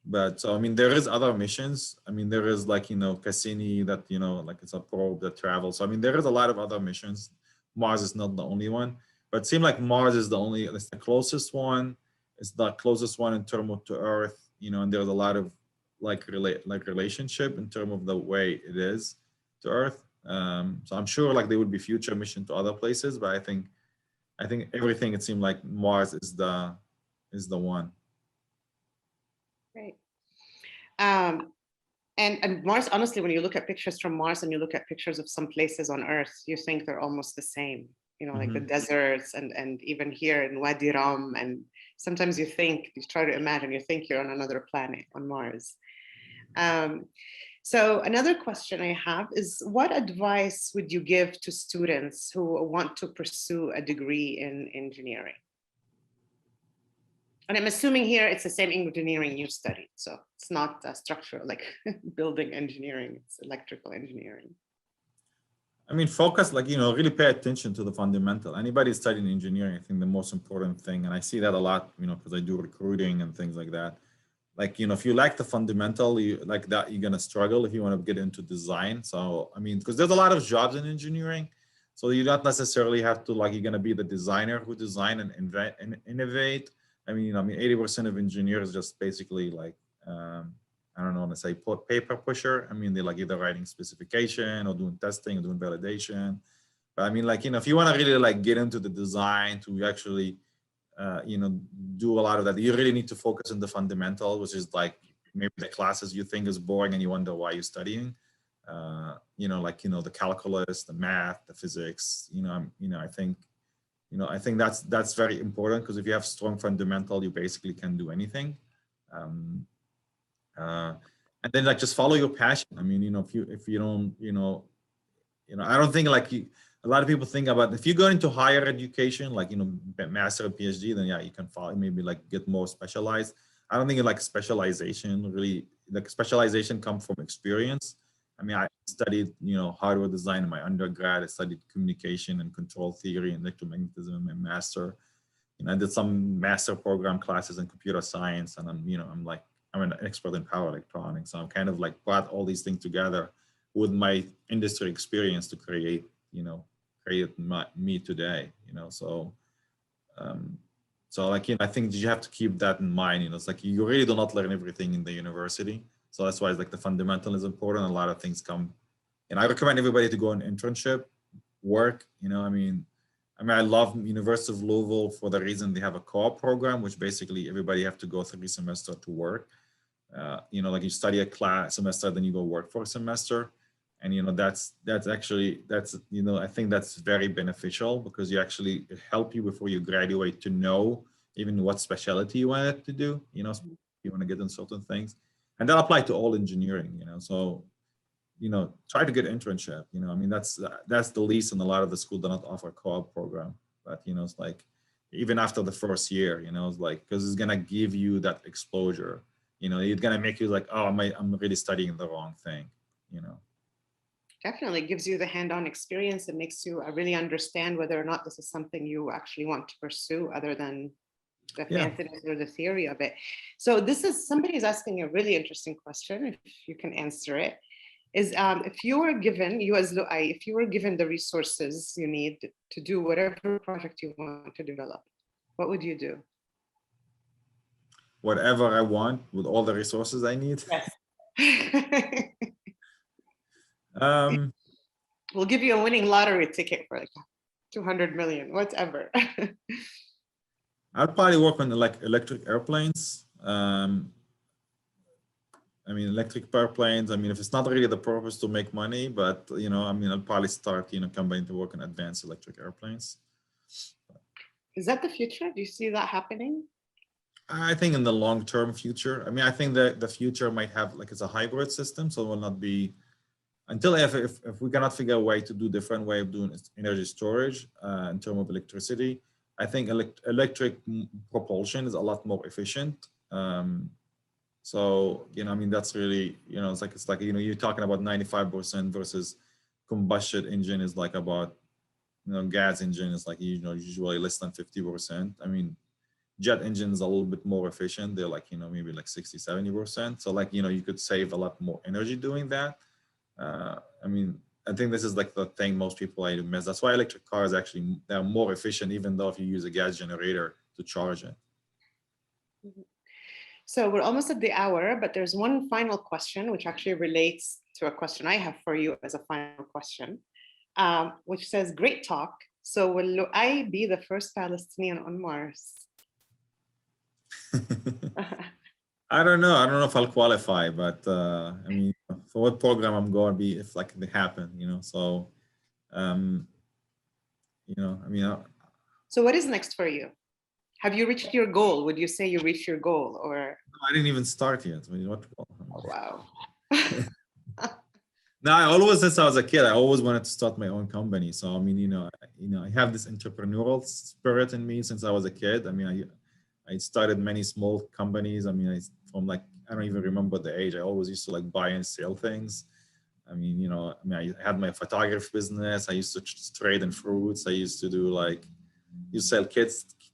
But so, I mean, there is other missions. I mean, there is like, you know, Cassini that, you know, like it's a probe that travels. So, I mean, there is a lot of other missions. Mars is not the only one, but it seems like Mars is it's the closest one. it's the closest one in terms of to Earth, you know, and there's a lot of like relationship in terms of the way it is to Earth. So I'm sure like there would be future mission to other places, but I think everything, it seemed like Mars is the one. Great. And Mars, honestly, when you look at pictures from Mars and you look at pictures of some places on Earth, you think they're almost the same. You know, like the deserts and even here in Wadi Rum. And sometimes you try to imagine, you think you're on another planet on Mars. So another question I have is, what advice would you give to students who want to pursue a degree in engineering? And I'm assuming here it's the same engineering you studied. So it's not structural, like building engineering, it's electrical engineering. I mean, focus, like, you know, really pay attention to the fundamental. Anybody studying engineering, I think the most important thing, and I see that a lot, you know, because I do recruiting and things like that. Like, you know, if you like the fundamental, you like that, you're going to struggle if you want to get into design. So, I mean, because there's a lot of jobs in engineering. So you don't necessarily have to, like, you're going to be the designer who design and invent and innovate. I mean, you know, 80% of engineers just basically like, I don't know, want to say paper pusher. I mean, they're like either writing specification or doing testing or doing validation. But I mean, like, you know, if you want to really like get into the design to actually, you know, do a lot of that, you really need to focus on the fundamental, which is like maybe the classes you think is boring and you wonder why you're studying. You know, like, you know, the calculus, the math, the physics, I think that's very important, because if you have strong fundamental, you basically can do anything. And then like just follow your passion. I mean, you know, if you don't, I don't think like a lot of people think about, if you go into higher education, like, you know, master or PhD, then yeah, you can follow, maybe like get more specialized. I don't think like specialization really, like specialization comes from experience. I mean, I studied, you know, hardware design in my undergrad. I studied communication and control theory and electromagnetism in my master. You know, I did some master program classes in computer science, and I'm an expert in power electronics. So I'm kind of like brought all these things together with my industry experience to create me today, you know. So, like, you know, I think you have to keep that in mind. You know, it's like you really do not learn everything in the university. So that's why it's like the fundamental is important. A lot of things come, and I recommend everybody to go on internship, work. You know, I mean, I love University of Louisville for the reason they have a co-op program, which basically everybody have to go 3 semesters to work. You know, like you study a semester, then you go work for a semester. And, you know, that's you know, I think that's very beneficial, because you actually help you before you graduate to know even what specialty you want to do, you know, you want to get in certain things. And that apply to all engineering, you know. So, you know, try to get internship, you know. I mean, that's the least, and a lot of the school do not offer co-op program. But, you know, it's like, even after the first year, you know, it's like, because it's going to give you that exposure, you know, it's going to make you like, oh, I'm really studying the wrong thing, you know. Definitely gives you the hand-on experience. It makes you really understand whether or not this is something you actually want to pursue, other than the fanciness or the theory of it. So somebody is asking a really interesting question, if you can answer it, is if you were given, you as Loay, if you were given the resources you need to do whatever project you want to develop, what would you do? Whatever I want with all the resources I need? Yes. Um, We'll give you a winning lottery ticket for like 200 million, whatever. I'd probably work on like electric airplanes. I mean, electric airplanes, I mean, if it's not really the purpose to make money, but, you know, I mean, I'll probably start, you know, coming to work on advanced electric airplanes. Is that the future? Do you see that happening? I think in the long-term future, I mean, I think that the future might have, like, it's a hybrid system, so it will not be, until if we cannot figure a way to do different way of doing energy storage in terms of electricity, I think electric propulsion is a lot more efficient. So, you know, I mean, that's really, you know, it's like, you know, you're talking about 95% versus combustion engine is like about, you know, gas engine is like, you know, usually less than 50%. I mean, jet engines are a little bit more efficient. They're like, you know, maybe like 60, 70%. So like, you know, you could save a lot more energy doing that. I mean, I think this is like the thing most people miss. That's why electric cars actually, they're more efficient, even though if you use a gas generator to charge it. So we're almost at the hour, but there's one final question, which actually relates to a question I have for you as a final question, which says, great talk. So will Loay be the first Palestinian on Mars? I don't know. I don't know if I'll qualify, but I mean, for what program I'm going to be if like they happen, you know. So, you know, I mean. So what is next for you? Have you reached your goal? Would you say you reached your goal, or? I didn't even start yet. I mean, what? Oh, wow. No, I always, since I was a kid, I always wanted to start my own company. So I mean, I have this entrepreneurial spirit in me since I was a kid. I mean, I started many small companies. I mean, from like, I don't even remember the age. I always used to like buy and sell things. I mean, I had my photography business. I used to trade in fruits. I used to do like, you sell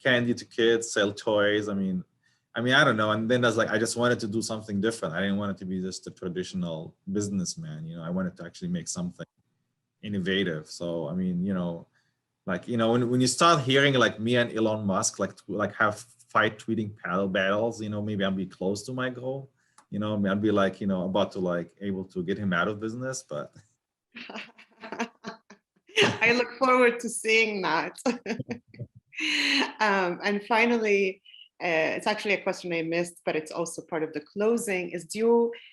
candy to kids, sell toys. I mean, I don't know. And then I just wanted to do something different. I didn't want it to be just a traditional businessman. I wanted to actually make something innovative. So, I mean, when you start hearing like me and Elon Musk, like have fight tweeting battles, maybe I'll be close to my goal. I'll be like, about to like able to get him out of business, but. I look forward to seeing that. And finally, it's actually a question I missed, but it's also part of the closing, is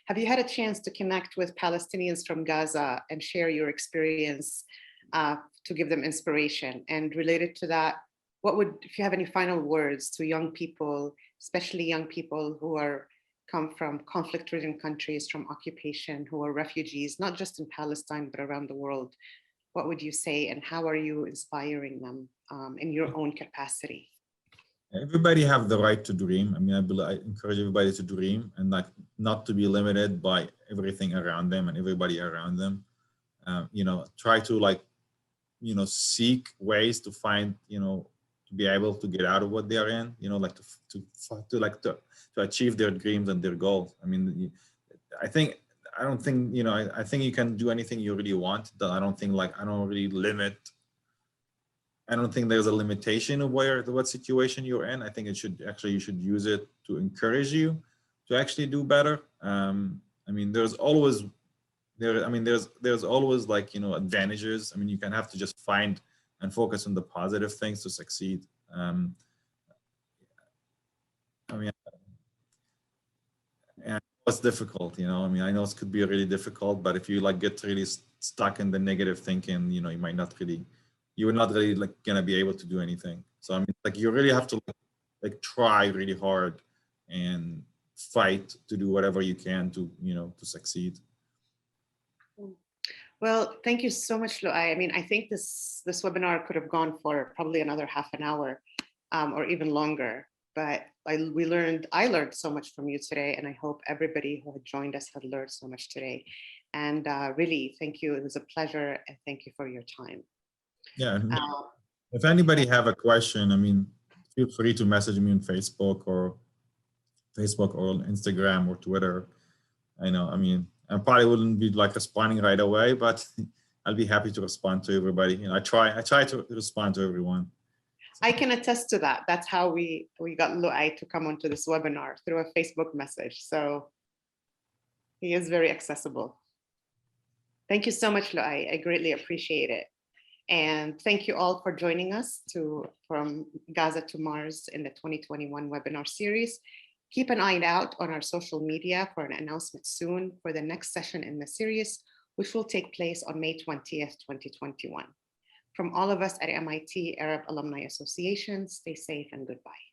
have you had a chance to connect with Palestinians from Gaza and share your experience to give them inspiration? And related to that, if you have any final words to young people, especially young people who come from conflict-ridden countries, from occupation, who are refugees, not just in Palestine, but around the world, what would you say, and how are you inspiring them in your own capacity? Everybody have the right to dream. I mean, I encourage everybody to dream and like not to be limited by everything around them and everybody around them. Try to like, seek ways to find, to be able to get out of what they are in, like to achieve their dreams and their goals. I mean, I think you can do anything you really want. I don't think there's a limitation of what situation you're in. I think you should use it to encourage you to actually do better. I mean, there's always like, advantages. I mean, you can have to just find and focus on the positive things to succeed. I mean, and it's difficult, I mean, I know it could be really difficult, but if you like get really stuck in the negative thinking, you're not really like gonna be able to do anything. So I mean, like you really have to like try really hard and fight to do whatever you can to to succeed. Well, thank you so much, Loay. I mean, I think this webinar could have gone for probably another half an hour or even longer, but I learned so much from you today, and I hope everybody who had joined us had learned so much today. And really, thank you. It was a pleasure, and thank you for your time. Yeah. If anybody have a question, I mean, feel free to message me on Facebook or Instagram or Twitter. I mean, I probably wouldn't be like responding right away, but I'll be happy to respond to everybody. I try to respond to everyone. I can attest to that. That's how we got Loay to come onto this webinar, through a Facebook message. So he is very accessible. Thank you so much, Loay. I greatly appreciate it. And thank you all for joining us from Gaza to Mars in the 2021 webinar series. Keep an eye out on our social media for an announcement soon for the next session in the series, which will take place on May 20th, 2021. From all of us at MIT Arab Alumni Association, stay safe and goodbye.